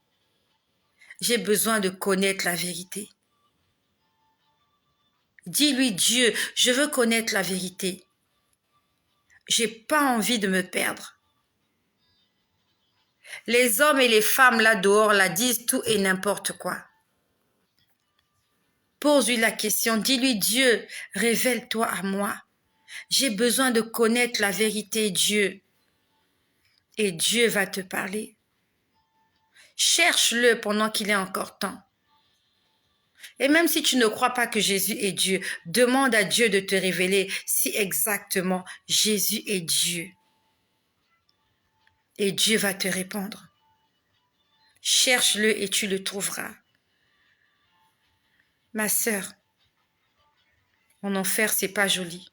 J'ai besoin de connaître la vérité. Dis-lui Dieu, je veux connaître la vérité. J'ai pas envie de me perdre. Les hommes et les femmes là dehors là disent tout et n'importe quoi. Pose-lui la question, dis-lui Dieu, révèle-toi à moi. J'ai besoin de connaître la vérité, Dieu. Et Dieu va te parler. Cherche-le pendant qu'il est encore temps. Et même si tu ne crois pas que Jésus est Dieu, demande à Dieu de te révéler si exactement Jésus est Dieu. Et Dieu va te répondre. Cherche-le et tu le trouveras. Ma sœur, en enfer, c'est pas joli.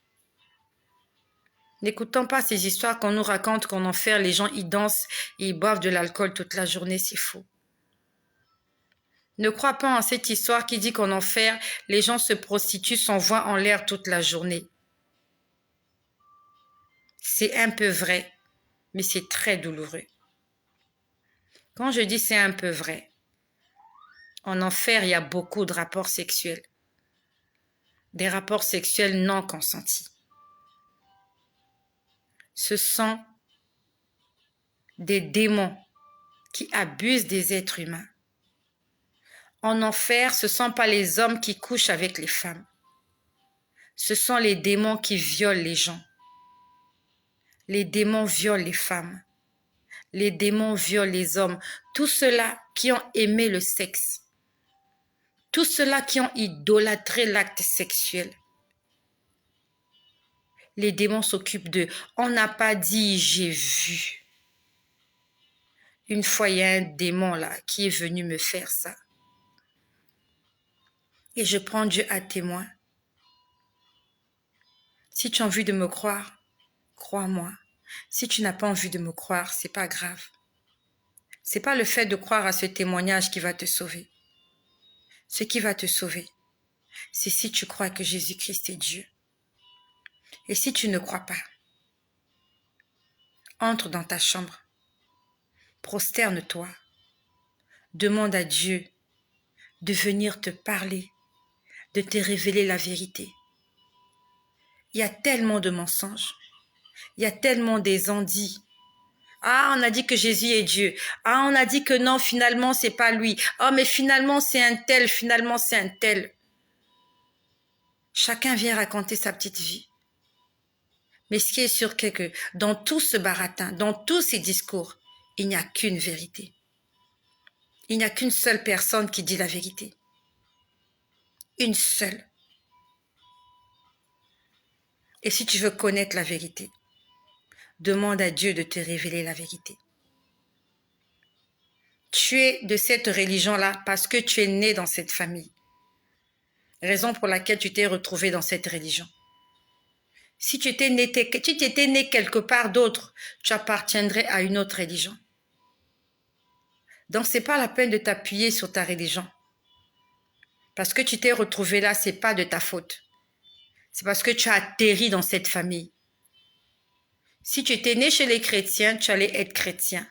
N'écoutons pas ces histoires qu'on nous raconte qu'en enfer, les gens y dansent et ils boivent de l'alcool toute la journée, c'est faux. Ne crois pas en cette histoire qui dit qu'en enfer, les gens se prostituent, s'envoient en l'air toute la journée. C'est un peu vrai, mais c'est très douloureux. Quand je dis c'est un peu vrai, en enfer, il y a beaucoup de rapports sexuels. des rapports sexuels non consentis. Ce sont des démons qui abusent des êtres humains. En enfer, ce ne sont pas les hommes qui couchent avec les femmes. Ce sont les démons qui violent les gens. Les démons violent les femmes. Les démons violent les hommes. Tous ceux-là qui ont aimé le sexe. Tous ceux-là qui ont idolâtré l'acte sexuel. Les démons s'occupent d'eux. On n'a pas dit « j'ai vu ». Une fois, il y a un démon là qui est venu me faire ça. Et je prends Dieu à témoin. Si tu as envie de me croire, crois-moi. Si tu n'as pas envie de me croire, c'est pas grave. C'est pas le fait de croire à ce témoignage qui va te sauver. Ce qui va te sauver, c'est si tu crois que Jésus-Christ est Dieu. Et si tu ne crois pas, entre dans ta chambre, prosterne-toi, demande à Dieu de venir te parler, de te révéler la vérité. Il y a tellement de mensonges, il y a tellement des ondits. Ah, on a dit que Jésus est Dieu. Ah, on a dit que non, finalement, c'est pas lui. Oh, mais finalement, c'est un tel, finalement, c'est un tel. Chacun vient raconter sa petite vie. Mais ce qui est sûr, c'est que dans tout ce baratin, dans tous ces discours, il n'y a qu'une vérité. Il n'y a qu'une seule personne qui dit la vérité. Une seule. Et si tu veux connaître la vérité, demande à Dieu de te révéler la vérité. Tu es de cette religion-là parce que tu es né dans cette famille. Raison pour laquelle tu t'es retrouvé dans cette religion. Si tu étais né quelque part d'autre, tu appartiendrais à une autre religion. Donc, c'est pas la peine de t'appuyer sur ta religion. Parce que tu t'es retrouvé là, c'est pas de ta faute. C'est parce que tu as atterri dans cette famille. Si tu étais né chez les chrétiens, tu allais être chrétien.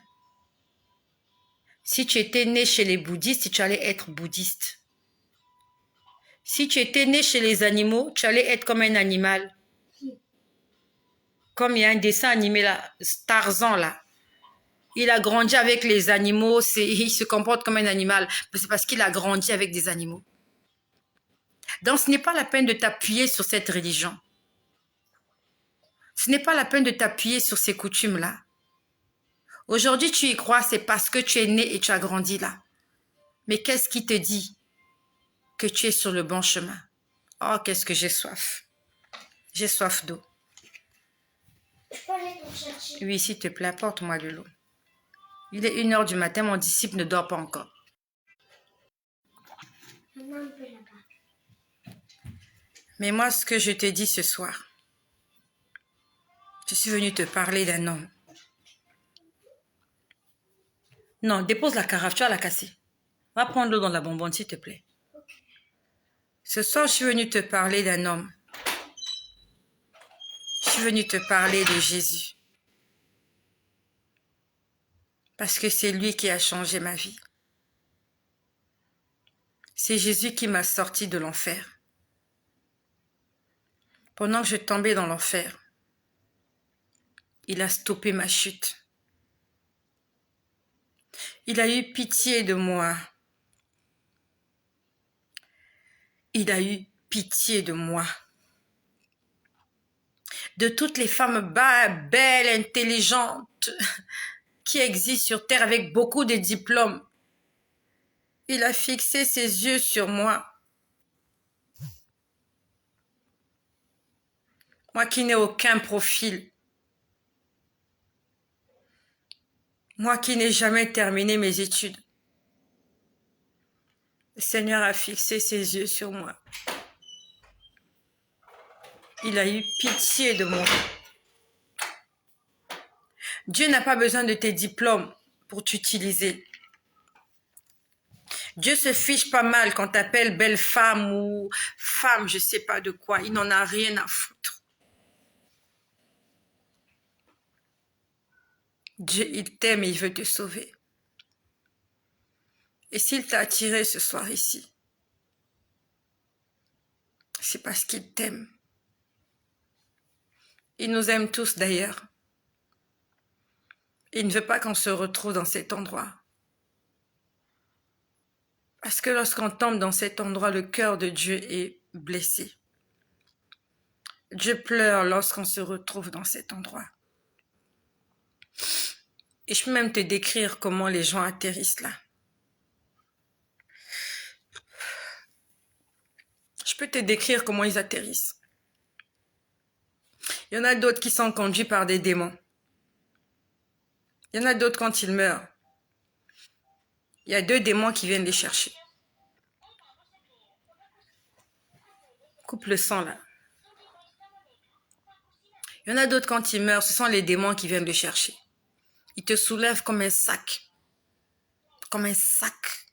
Si tu étais né chez les bouddhistes, tu allais être bouddhiste. Si tu étais né chez les animaux, tu allais être comme un animal. Comme il y a un dessin animé là, Tarzan là. Il a grandi avec les animaux, il se comporte comme un animal. C'est parce qu'il a grandi avec des animaux. Donc ce n'est pas la peine de t'appuyer sur cette religion. Ce n'est pas la peine de t'appuyer sur ces coutumes-là. Aujourd'hui, tu y crois, c'est parce que tu es né et tu as grandi là. Mais qu'est-ce qui te dit que tu es sur le bon chemin? Oh, qu'est-ce que j'ai soif. J'ai soif d'eau. Je peux aller te chercher. Oui, s'il te plaît, apporte-moi de l'eau. Il est 1h du matin, mon disciple ne dort pas encore. Maman, un peu là-bas. Mais moi, ce que je te dis ce soir, je suis venue te parler d'un homme. Non, dépose la carafe, tu vas la casser. Va prendre l'eau dans la bonbonne, s'il te plaît. Ce soir, je suis venue te parler d'un homme. Je suis venue te parler de Jésus. Parce que c'est lui qui a changé ma vie. C'est Jésus qui m'a sorti de l'enfer. Pendant que je tombais dans l'enfer, il a stoppé ma chute. Il a eu pitié de moi. Il a eu pitié de moi. De toutes les femmes belles, intelligentes, qui existent sur terre avec beaucoup de diplômes. Il a fixé ses yeux sur moi. Moi qui n'ai aucun profil. Moi qui n'ai jamais terminé mes études. Le Seigneur a fixé ses yeux sur moi. Il a eu pitié de moi. Dieu n'a pas besoin de tes diplômes pour t'utiliser. Dieu se fiche pas mal quand t'appelles belle femme ou femme, je sais pas de quoi. Il n'en a rien à foutre. Dieu, il t'aime et il veut te sauver. Et s'il t'a attiré ce soir ici, c'est parce qu'il t'aime. Il nous aime tous d'ailleurs. Il ne veut pas qu'on se retrouve dans cet endroit. Parce que lorsqu'on tombe dans cet endroit, le cœur de Dieu est blessé. Dieu pleure lorsqu'on se retrouve dans cet endroit. Et je peux même te décrire comment les gens atterrissent là. Je peux te décrire comment ils atterrissent. Il y en a d'autres qui sont conduits par des démons. Il y en a d'autres quand ils meurent. Il y a 2 démons qui viennent les chercher. Coupe le sang là. Il y en a d'autres quand ils meurent, ce sont les démons qui viennent le chercher. Ils te soulèvent comme un sac. Comme un sac.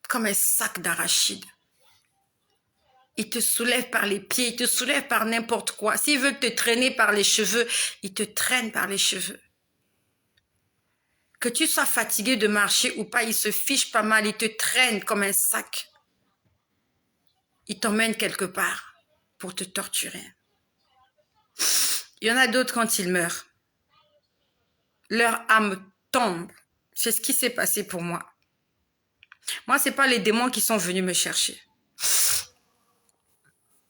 Comme un sac d'arachide. Ils te soulèvent par les pieds, ils te soulèvent par n'importe quoi. S'ils veulent te traîner par les cheveux, ils te traînent par les cheveux. Que tu sois fatigué de marcher ou pas, ils se fichent pas mal, ils te traînent comme un sac. Ils t'emmènent quelque part pour te torturer. Il y en a d'autres quand ils meurent. Leur âme tombe. C'est ce qui s'est passé pour moi. Moi, c'est pas les démons qui sont venus me chercher.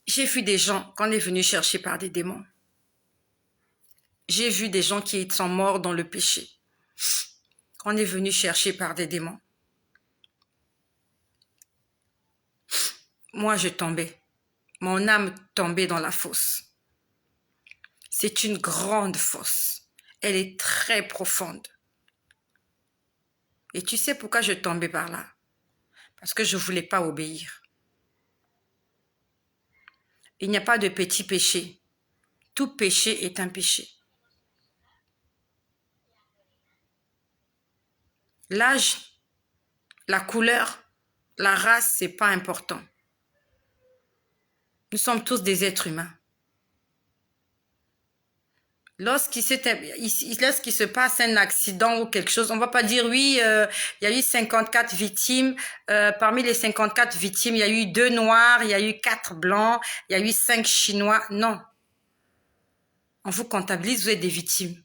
J'ai vu des gens qu'on est venu chercher par des démons. J'ai vu des gens qui sont morts dans le péché. On est venu chercher par des démons. Moi, je tombais. Mon âme tombait dans la fosse. C'est une grande fosse. Elle est très profonde. Et tu sais pourquoi je tombais par là? Parce que je ne voulais pas obéir. Il n'y a pas de petit péché. Tout péché est un péché. L'âge, la couleur, la race, c'est pas important. Nous sommes tous des êtres humains. Lorsqu'il se passe un accident ou quelque chose, on ne va pas dire oui, il y a eu 54 victimes. Parmi les 54 victimes, il y a eu 2 noirs, il y a eu 4 blancs, il y a eu 5 chinois. Non. On vous comptabilise, vous êtes des victimes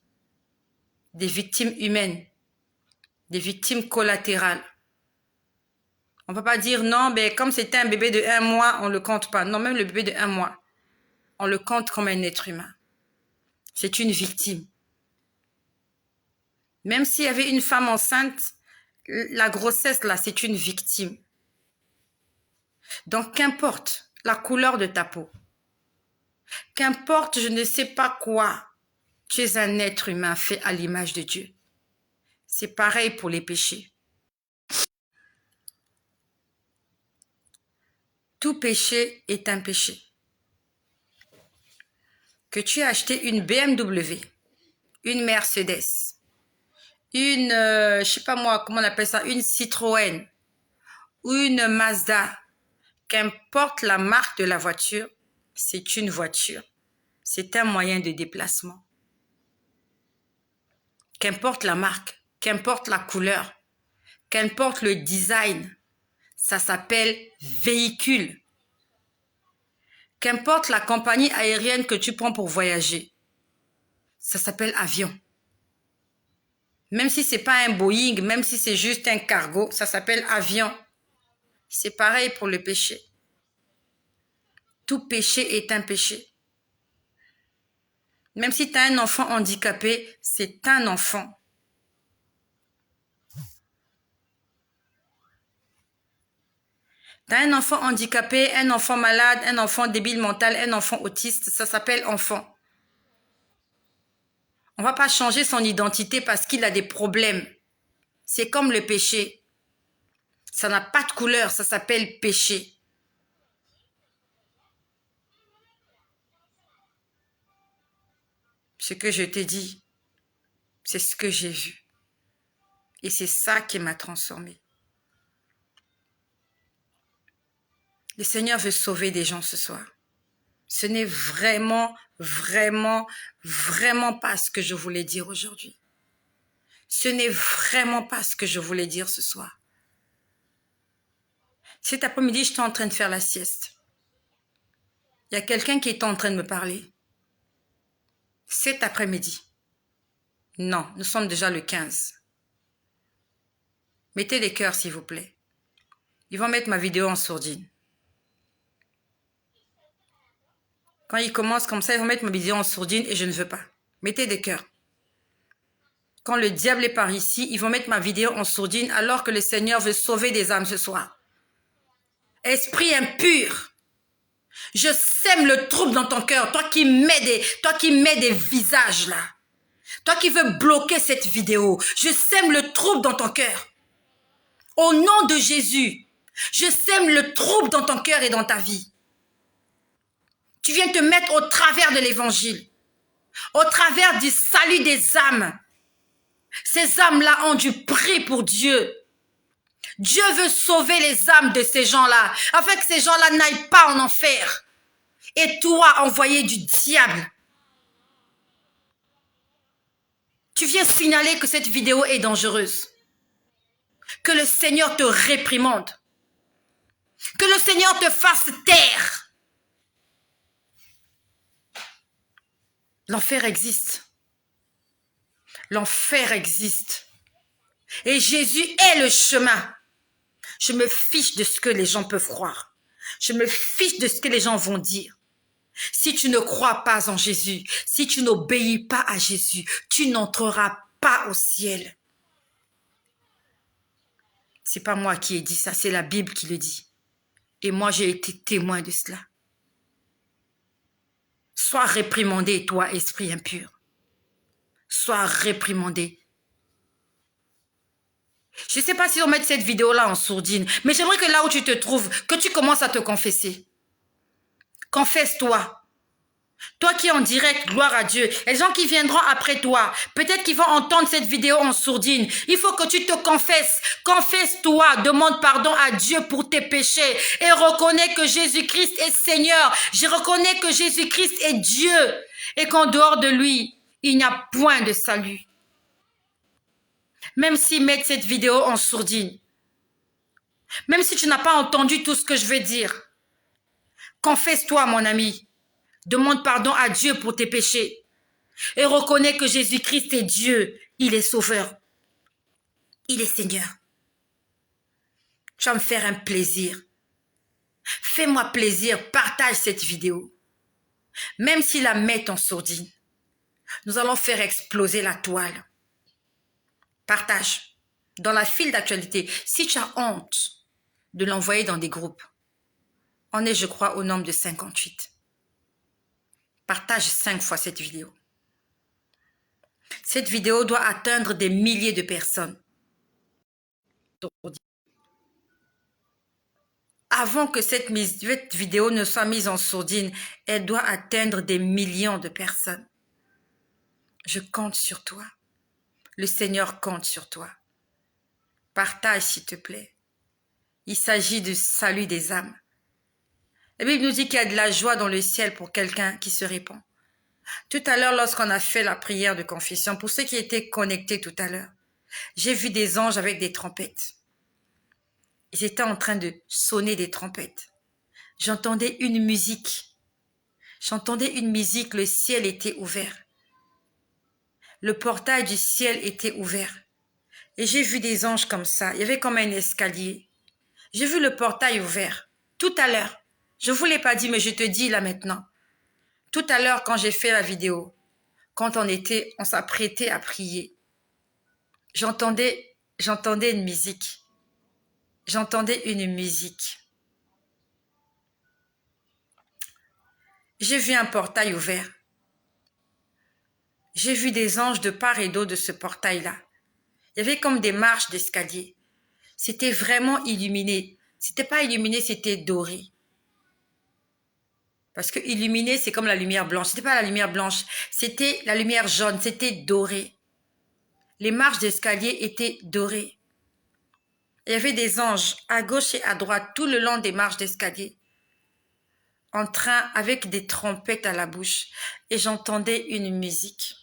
humaines, des victimes collatérales. On ne peut pas dire non, ben, comme c'était un bébé de 1 mois, on ne le compte pas. Non, même le bébé de 1 mois, on le compte comme un être humain. C'est une victime. Même s'il y avait une femme enceinte, la grossesse, là, c'est une victime. Donc, qu'importe la couleur de ta peau, qu'importe je ne sais pas quoi, tu es un être humain fait à l'image de Dieu. C'est pareil pour les péchés. Tout péché est un péché. Que tu aies acheté une BMW, une Mercedes, une, je sais pas moi, comment on appelle ça, une Citroën ou une Mazda, qu'importe la marque de la voiture, c'est une voiture. C'est un moyen de déplacement. Qu'importe la marque, qu'importe la couleur, qu'importe le design, ça s'appelle véhicule. Qu'importe la compagnie aérienne que tu prends pour voyager, ça s'appelle avion. Même si c'est pas un Boeing, même si c'est juste un cargo, ça s'appelle avion. C'est pareil pour le péché. Tout péché est un péché. Même si tu as un enfant handicapé, c'est un enfant. Tu as un enfant handicapé, un enfant malade, un enfant débile mental, un enfant autiste, ça s'appelle enfant. On ne va pas changer son identité parce qu'il a des problèmes. C'est comme le péché. Ça n'a pas de couleur, ça s'appelle péché. Ce que je t'ai dit, c'est ce que j'ai vu. Et c'est ça qui m'a transformée. Le Seigneur veut sauver des gens ce soir. Ce n'est vraiment, vraiment, vraiment pas ce que je voulais dire aujourd'hui. Ce n'est vraiment pas ce que je voulais dire ce soir. Cet après-midi, j'étais en train de faire la sieste. Il y a quelqu'un qui est en train de me parler. Cet après-midi. Non, nous sommes déjà le 15. Mettez des cœurs, s'il vous plaît. Ils vont mettre ma vidéo en sourdine. Quand ils commencent comme ça, ils vont mettre ma vidéo en sourdine et je ne veux pas. Mettez des cœurs. Quand le diable est par ici, ils vont mettre ma vidéo en sourdine alors que le Seigneur veut sauver des âmes ce soir. Esprit impur, je sème le trouble dans ton cœur, toi qui mets des visages là. Toi qui veux bloquer cette vidéo, je sème le trouble dans ton cœur. Au nom de Jésus, je sème le trouble dans ton cœur et dans ta vie. Tu viens te mettre au travers de l'évangile, au travers du salut des âmes. Ces âmes-là ont du prix pour Dieu. Dieu veut sauver les âmes de ces gens-là, afin que ces gens-là n'aillent pas en enfer. Et toi, envoyé du diable, tu viens signaler que cette vidéo est dangereuse. Que le Seigneur te réprimande. Que le Seigneur te fasse taire. L'enfer existe. L'enfer existe. Et Jésus est le chemin. Je me fiche de ce que les gens peuvent croire. Je me fiche de ce que les gens vont dire. Si tu ne crois pas en Jésus, si tu n'obéis pas à Jésus, tu n'entreras pas au ciel. C'est pas moi qui ai dit ça, c'est la Bible qui le dit. Et moi, j'ai été témoin de cela. Sois réprimandé, toi, esprit impur. Sois réprimandé. Je ne sais pas si on met cette vidéo-là en sourdine, mais j'aimerais que là où tu te trouves, que tu commences à te confesser. Confesse-toi. Toi qui es en direct, gloire à Dieu. Les gens qui viendront après toi, peut-être qu'ils vont entendre cette vidéo en sourdine. Il faut que tu te confesses. Confesse-toi, demande pardon à Dieu pour tes péchés et reconnais que Jésus-Christ est Seigneur. Je reconnais que Jésus-Christ est Dieu et qu'en dehors de lui, il n'y a point de salut. Même s'ils mettent cette vidéo en sourdine, même si tu n'as pas entendu tout ce que je vais dire, confesse-toi, mon ami. Demande pardon à Dieu pour tes péchés et reconnais que Jésus-Christ est Dieu. Il est sauveur. Il est Seigneur. Tu vas me faire un plaisir. Fais-moi plaisir, partage cette vidéo. Même s'ils la mettent en sourdine, nous allons faire exploser la toile. Partage. Dans la file d'actualité, si tu as honte de l'envoyer dans des groupes, on est, je crois, au nombre de 58. Partage 5 fois cette vidéo. Cette vidéo doit atteindre des milliers de personnes. Avant que cette vidéo ne soit mise en sourdine, elle doit atteindre des millions de personnes. Je compte sur toi. Le Seigneur compte sur toi. Partage, s'il te plaît. Il s'agit du salut des âmes. La Bible nous dit qu'il y a de la joie dans le ciel pour quelqu'un qui se répand. Tout à l'heure, lorsqu'on a fait la prière de confession, pour ceux qui étaient connectés tout à l'heure, j'ai vu des anges avec des trompettes. Ils étaient en train de sonner des trompettes. J'entendais une musique. Le ciel était ouvert. Le portail du ciel était ouvert. Et j'ai vu des anges comme ça. Il y avait comme un escalier. J'ai vu le portail ouvert. Tout à l'heure. Je ne vous l'ai pas dit, mais je te dis là maintenant. Tout à l'heure, quand j'ai fait la vidéo, quand on s'apprêtait à prier, j'entendais une musique. J'entendais une musique. J'ai vu un portail ouvert. J'ai vu des anges de part et d'autre de ce portail-là. Il y avait comme des marches d'escalier. C'était vraiment illuminé. C'était pas illuminé, c'était doré. Parce que illuminé, c'est comme la lumière blanche. C'était pas la lumière blanche, c'était la lumière jaune, c'était doré. Les marches d'escalier étaient dorées. Il y avait des anges à gauche et à droite tout le long des marches d'escalier, en train avec des trompettes à la bouche, et j'entendais une musique.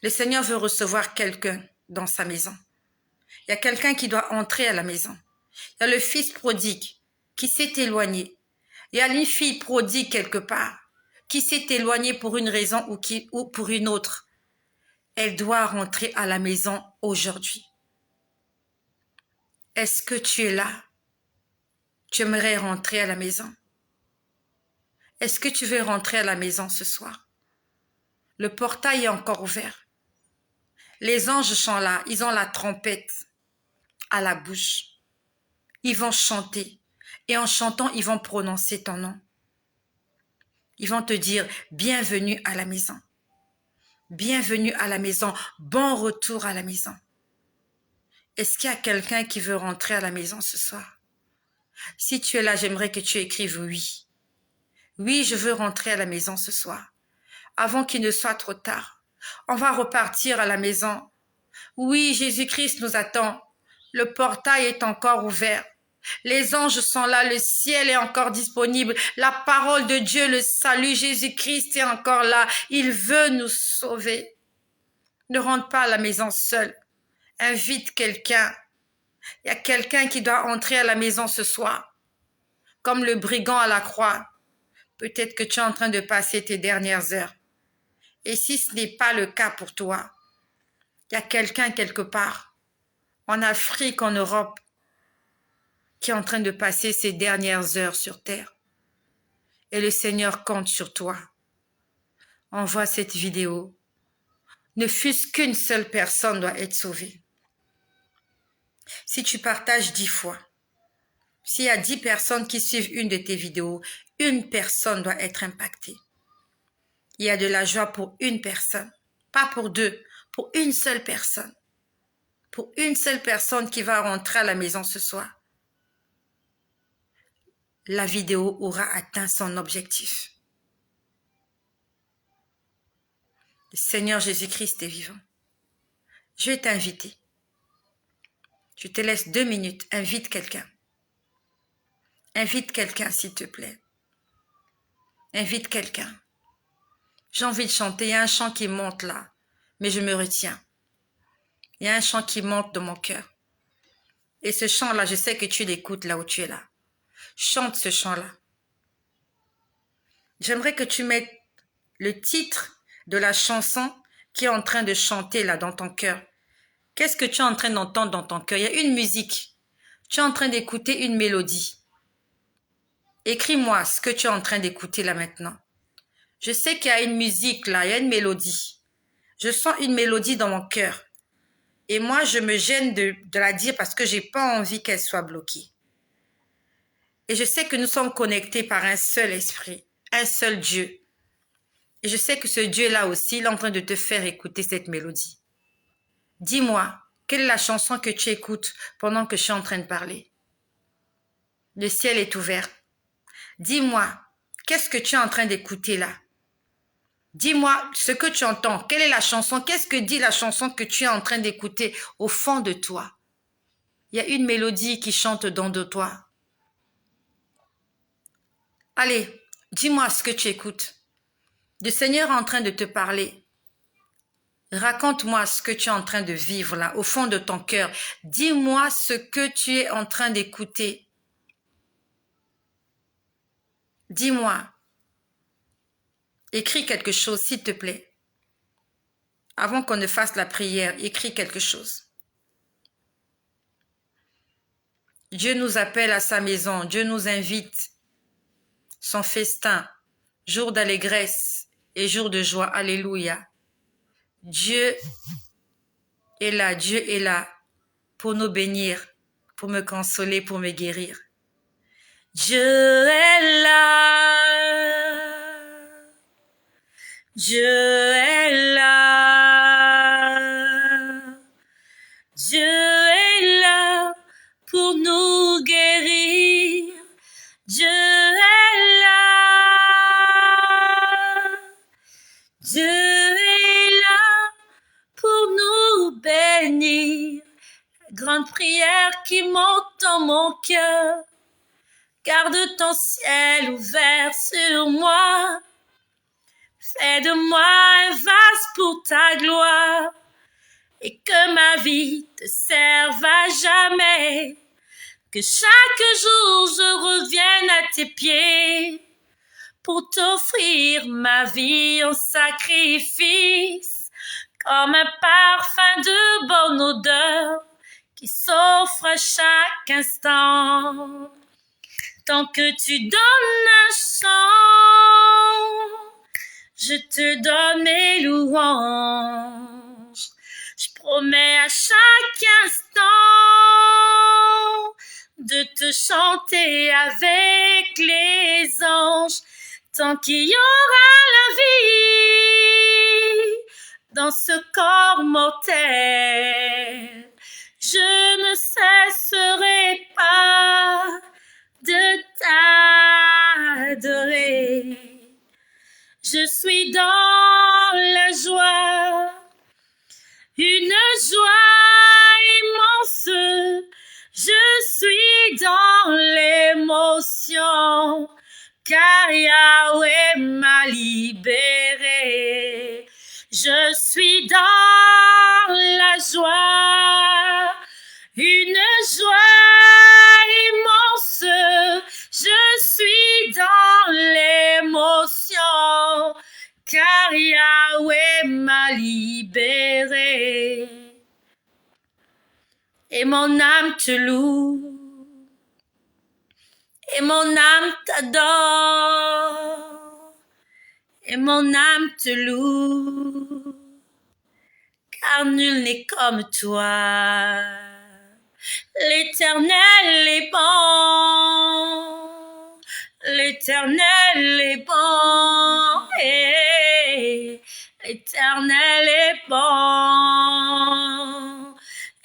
Le Seigneur veut recevoir quelqu'un dans sa maison. Il y a quelqu'un qui doit entrer à la maison. Il y a le fils prodigue qui s'est éloigné. Il y a une fille prodigue quelque part qui s'est éloignée pour une raison ou pour une autre. Elle doit rentrer à la maison aujourd'hui. Est-ce que tu es là? Tu aimerais rentrer à la maison? Est-ce que tu veux rentrer à la maison ce soir? Le portail est encore ouvert. Les anges sont là, ils ont la trompette à la bouche. Ils vont chanter et en chantant, ils vont prononcer ton nom. Ils vont te dire bienvenue à la maison. Bienvenue à la maison, bon retour à la maison. Est-ce qu'il y a quelqu'un qui veut rentrer à la maison ce soir? Si tu es là, j'aimerais que tu écrives oui. Oui, je veux rentrer à la maison ce soir. Avant qu'il ne soit trop tard. On va repartir à la maison. Oui, Jésus-Christ nous attend. Le portail est encore ouvert. Les anges sont là, le ciel est encore disponible. La parole de Dieu, le salut, Jésus-Christ est encore là. Il veut nous sauver. Ne rentre pas à la maison seul. Invite quelqu'un. Il y a quelqu'un qui doit entrer à la maison ce soir. Comme le brigand à la croix. Peut-être que tu es en train de passer tes dernières heures. Et si ce n'est pas le cas pour toi, il y a quelqu'un quelque part, en Afrique, en Europe, qui est en train de passer ses dernières heures sur terre. Et le Seigneur compte sur toi. Envoie cette vidéo. Ne fût-ce qu'une seule personne doit être sauvée. Si tu partages 10 fois, s'il y a 10 personnes qui suivent une de tes vidéos, une personne doit être impactée. Il y a de la joie pour une personne, pas pour deux, pour une seule personne. Pour une seule personne qui va rentrer à la maison ce soir. La vidéo aura atteint son objectif. Le Seigneur Jésus-Christ est vivant. Je vais t'inviter. Je te laisse 2 minutes. Invite quelqu'un. Invite quelqu'un, s'il te plaît. Invite quelqu'un. J'ai envie de chanter. Il y a un chant qui monte là, mais je me retiens. Il y a un chant qui monte dans mon cœur. Et ce chant-là, je sais que tu l'écoutes là où tu es là. Chante ce chant-là. J'aimerais que tu mettes le titre de la chanson qui est en train de chanter là dans ton cœur. Qu'est-ce que tu es en train d'entendre dans ton cœur? Il y a une musique. Tu es en train d'écouter une mélodie. Écris-moi ce que tu es en train d'écouter là maintenant. Je sais qu'il y a une musique là, il y a une mélodie. Je sens une mélodie dans mon cœur. Et moi, je me gêne de la dire parce que j'ai pas envie qu'elle soit bloquée. Et je sais que nous sommes connectés par un seul esprit, un seul Dieu. Et je sais que ce Dieu-là aussi, il est en train de te faire écouter cette mélodie. Dis-moi, quelle est la chanson que tu écoutes pendant que je suis en train de parler? Le ciel est ouvert. Dis-moi, qu'est-ce que tu es en train d'écouter là? Dis-moi ce que tu entends. Quelle est la chanson? Qu'est-ce que dit la chanson que tu es en train d'écouter au fond de toi? Il y a une mélodie qui chante dans de toi. Allez, dis-moi ce que tu écoutes. Le Seigneur est en train de te parler. Raconte-moi ce que tu es en train de vivre là, au fond de ton cœur. Dis-moi ce que tu es en train d'écouter. Dis-moi. Écris quelque chose, s'il te plaît. Avant qu'on ne fasse la prière, écris quelque chose. Dieu nous appelle à sa maison. Dieu nous invite. Son festin, jour d'allégresse et jour de joie. Alléluia. Dieu est là pour nous bénir, pour me consoler, pour me guérir. Dieu est là. Dieu est là. Dieu est là pour nous guérir. Dieu est là. Dieu est là pour nous bénir. Grande prière qui monte dans mon cœur. Garde ton ciel ouvert sur moi. Fais de moi un vase pour ta gloire. Et que ma vie te serve à jamais. Que chaque jour je revienne à tes pieds pour t'offrir ma vie en sacrifice, comme un parfum de bonne odeur qui s'offre à chaque instant. Tant que tu donnes un chant, je te donne mes louanges. Je promets à chaque instant de te chanter avec les anges. Tant qu'il y aura la vie dans ce corps mortel, je ne cesserai pas de t'adorer. Je suis dans la joie, une joie immense. Je suis dans l'émotion, car Yahweh m'a libéré. Je suis dans la joie, une joie immense. Je suis dans l'émotion, car Yahweh m'a libéré. Et mon âme te loue, et mon âme t'adore, et mon âme te loue, car nul n'est comme toi. L'Éternel est bon, l'Éternel est bon, l'Éternel est bon,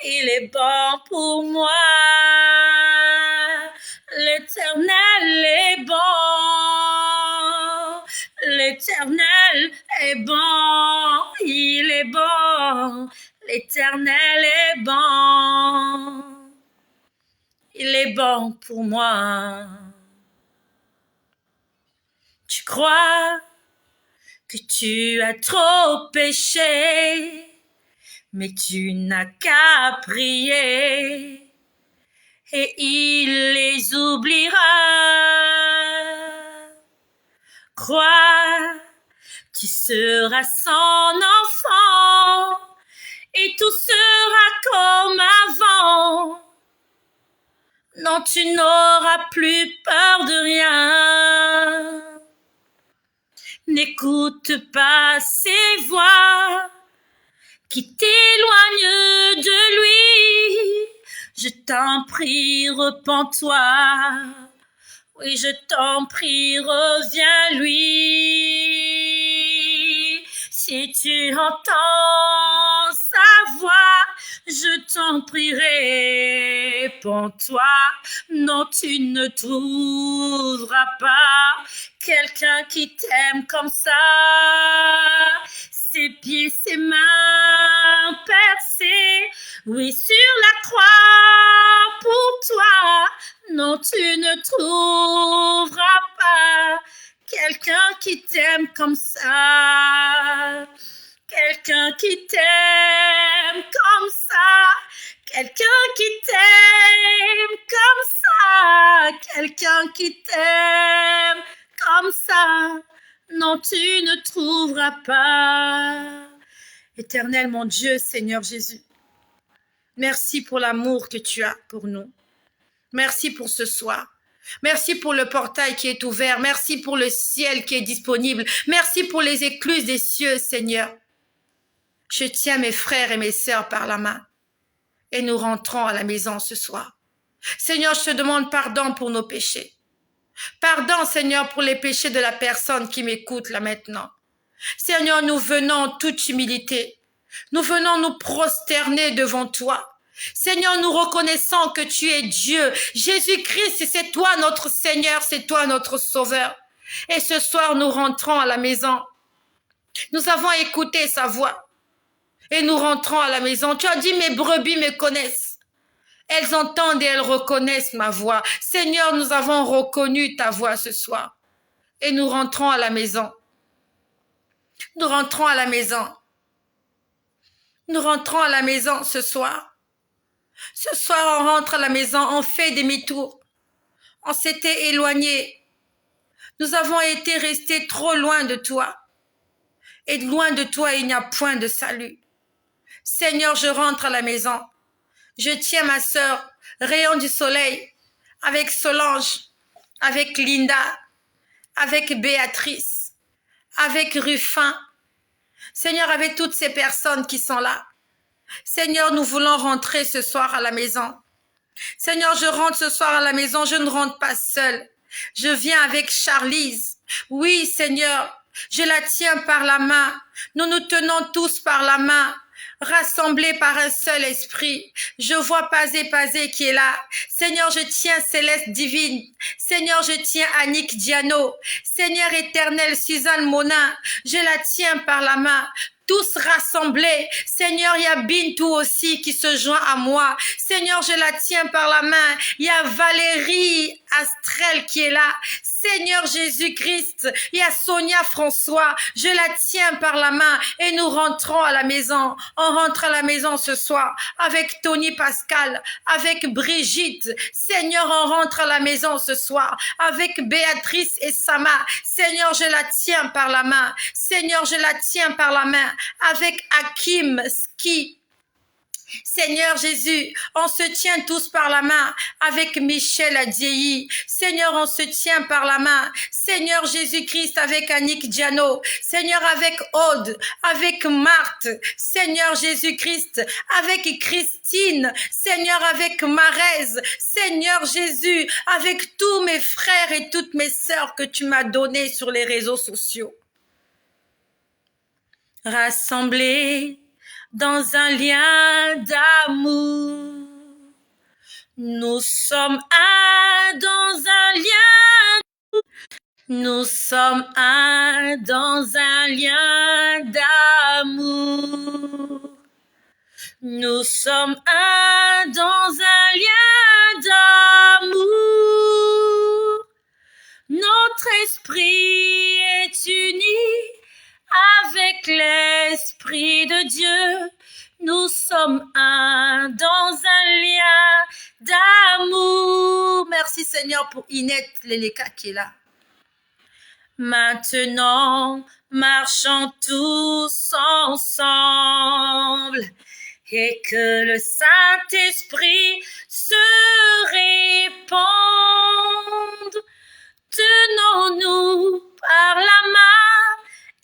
il est bon pour moi. L'Éternel est bon, l'Éternel est bon, il est bon, l'Éternel est bon, il est bon pour moi. Tu crois que tu as trop péché, mais tu n'as qu'à prier et il les oubliera. Crois, tu seras son enfant et tout sera comme avant. Non, tu n'auras plus peur de rien. N'écoute pas ces voix qui t'éloignent de lui. Je t'en prie, repens-toi. Oui, je t'en prie, reviens lui. Si tu entends sa voix, je t'en prierai, réponds-toi. Non, tu ne trouveras pas quelqu'un qui t'aime comme ça. Ses pieds, ses mains percés, oui, sur la croix pour toi. Non, tu ne trouveras pas quelqu'un qui t'aime comme ça. Quelqu'un qui t'aime comme ça. Quelqu'un qui t'aime comme ça. Quelqu'un qui t'aime comme ça. Non, tu ne trouveras pas. Éternel, mon Dieu, Seigneur Jésus, merci pour l'amour que tu as pour nous. Merci pour ce soir. Merci pour le portail qui est ouvert. Merci pour le ciel qui est disponible. Merci pour les écluses des cieux, Seigneur. Je tiens mes frères et mes sœurs par la main et nous rentrons à la maison ce soir. Seigneur, je te demande pardon pour nos péchés. Pardon, Seigneur, pour les péchés de la personne qui m'écoute là maintenant. Seigneur, nous venons en toute humilité. Nous venons nous prosterner devant toi. Seigneur, nous reconnaissons que tu es Dieu. Jésus-Christ, c'est toi notre Seigneur, c'est toi notre Sauveur. Et ce soir, nous rentrons à la maison. Nous avons écouté sa voix. Et nous rentrons à la maison. Tu as dit, mes brebis me connaissent. Elles entendent et elles reconnaissent ma voix. Seigneur, nous avons reconnu ta voix ce soir. Et nous rentrons à la maison. Nous rentrons à la maison. Nous rentrons à la maison ce soir. Ce soir, on rentre à la maison, on fait demi-tour. On s'était éloigné. Nous avons été restés trop loin de toi. Et loin de toi, il n'y a point de salut. Seigneur, je rentre à la maison. Je tiens ma sœur, Rayon du Soleil, avec Solange, avec Linda, avec Béatrice, avec Ruffin. Seigneur, avec toutes ces personnes qui sont là. Seigneur, nous voulons rentrer ce soir à la maison. Seigneur, je rentre ce soir à la maison, je ne rentre pas seule. Je viens avec Charlize. Oui, Seigneur, je la tiens par la main. Nous nous tenons tous par la main, rassemblés par un seul esprit. Je vois Pazé qui est là. Seigneur, je tiens Céleste Divine. Seigneur, je tiens Annick Diano. Seigneur éternel, Suzanne Monin, je la tiens par la main. Tous rassemblés. Seigneur, il y a Bintou aussi qui se joint à moi. Seigneur, je la tiens par la main. Il y a Valérie Astrel qui est là. Seigneur Jésus-Christ, il y a Sonia François, je la tiens par la main et nous rentrons à la maison. On rentre à la maison ce soir avec Tony Pascal, avec Brigitte. Seigneur, on rentre à la maison ce soir avec Béatrice et Sama. Seigneur, je la tiens par la main. Seigneur, je la tiens par la main avec Hakim Ski. Seigneur Jésus, on se tient tous par la main avec Michel Adjei. Seigneur, on se tient par la main. Seigneur Jésus-Christ avec Annick Diano. Seigneur avec Aude, avec Marthe. Seigneur Jésus-Christ avec Christine. Seigneur avec Marèse. Seigneur Jésus avec tous mes frères et toutes mes sœurs que tu m'as donnés sur les réseaux sociaux. Rassemblés dans un lien d'amour, nous sommes un dans un lien, nous sommes un dans un lien d'amour, nous sommes un dans un lien d'amour, notre esprit est uni avec l'Esprit de Dieu, nous sommes un dans un lien d'amour. Merci Seigneur pour Inette Leleka qui est là. Maintenant, marchons tous ensemble et que le Saint-Esprit se répande. Tenons-nous par la main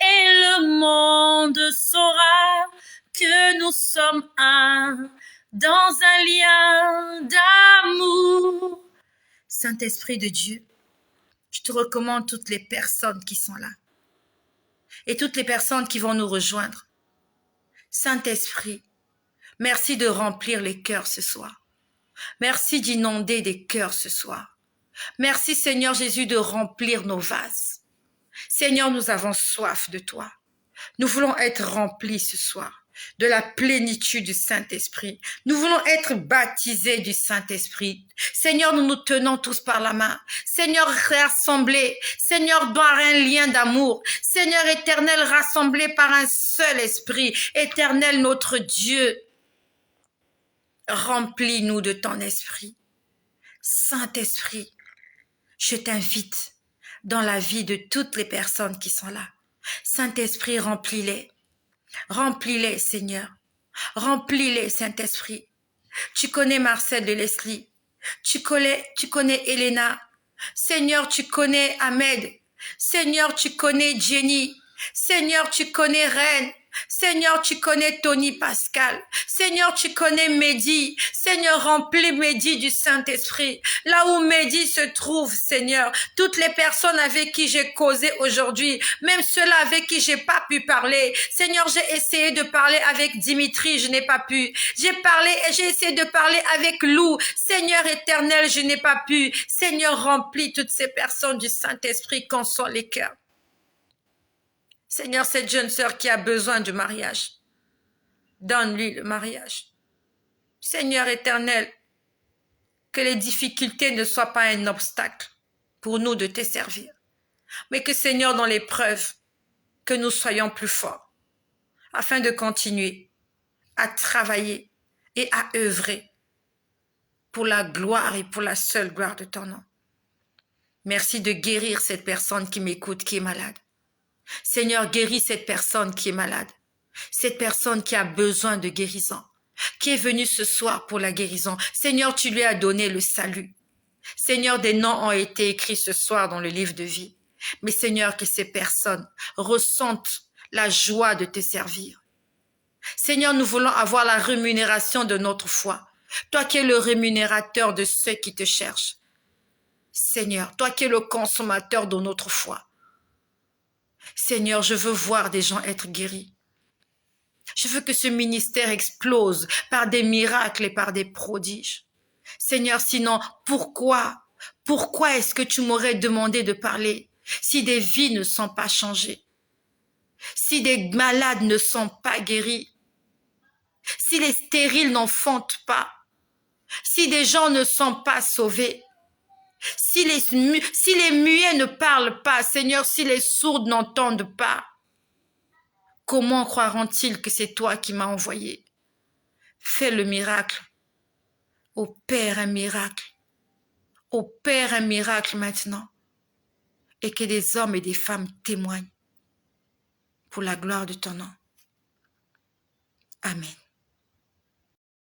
et le monde saura que nous sommes un dans un lien d'amour. Saint-Esprit de Dieu, je te recommande toutes les personnes qui sont là et toutes les personnes qui vont nous rejoindre. Saint-Esprit, merci de remplir les cœurs ce soir. Merci d'inonder des cœurs ce soir. Merci Seigneur Jésus de remplir nos vases. Seigneur, nous avons soif de toi. Nous voulons être remplis ce soir de la plénitude du Saint-Esprit. Nous voulons être baptisés du Saint-Esprit. Seigneur, nous nous tenons tous par la main. Seigneur, rassemblés. Seigneur, dans un lien d'amour. Seigneur éternel, rassemblés par un seul esprit. Éternel, notre Dieu, remplis-nous de ton esprit. Saint-Esprit, je t'invite dans la vie de toutes les personnes qui sont là. Saint-Esprit, remplis-les. Remplis-les, Seigneur. Remplis-les, Saint-Esprit. Tu connais Marcel de Leslie. Tu connais Elena. Seigneur, tu connais Ahmed. Seigneur, tu connais Jenny. Seigneur, tu connais Reine. Seigneur, tu connais Tony Pascal. Seigneur, tu connais Mehdi. Seigneur, remplis Mehdi du Saint-Esprit. Là où Mehdi se trouve, Seigneur, toutes les personnes avec qui j'ai causé aujourd'hui, même ceux-là avec qui j'ai pas pu parler. Seigneur, j'ai essayé de parler avec Dimitri, je n'ai pas pu. J'ai essayé de parler avec Lou. Seigneur éternel, je n'ai pas pu. Seigneur, remplis toutes ces personnes du Saint-Esprit, console les cœurs. Seigneur, cette jeune sœur qui a besoin du mariage, donne-lui le mariage. Seigneur éternel, que les difficultés ne soient pas un obstacle pour nous de te servir, mais que Seigneur, dans l'épreuve, que nous soyons plus forts, afin de continuer à travailler et à œuvrer pour la gloire et pour la seule gloire de ton nom. Merci de guérir cette personne qui m'écoute, qui est malade. Seigneur, guéris cette personne qui est malade. Cette personne qui a besoin de guérison, qui est venue ce soir pour la guérison. Seigneur, tu lui as donné le salut. Seigneur, des noms ont été écrits ce soir dans le livre de vie. Mais Seigneur, que ces personnes ressentent la joie de te servir. Seigneur, nous voulons avoir la rémunération de notre foi. Toi qui es le rémunérateur de ceux qui te cherchent. Seigneur, toi qui es le consommateur de notre foi. Seigneur, je veux voir des gens être guéris. Je veux que ce ministère explose par des miracles et par des prodiges. Seigneur, sinon, pourquoi est-ce que tu m'aurais demandé de parler si des vies ne sont pas changées, si des malades ne sont pas guéris, si les stériles n'enfantent pas, si des gens ne sont pas sauvés, si les muets ne parlent pas, Seigneur, si les sourds n'entendent pas, comment croiront-ils que c'est toi qui m'as envoyé? Fais le miracle. Opère un miracle. Opère un miracle maintenant. Et que des hommes et des femmes témoignent pour la gloire de ton nom. Amen.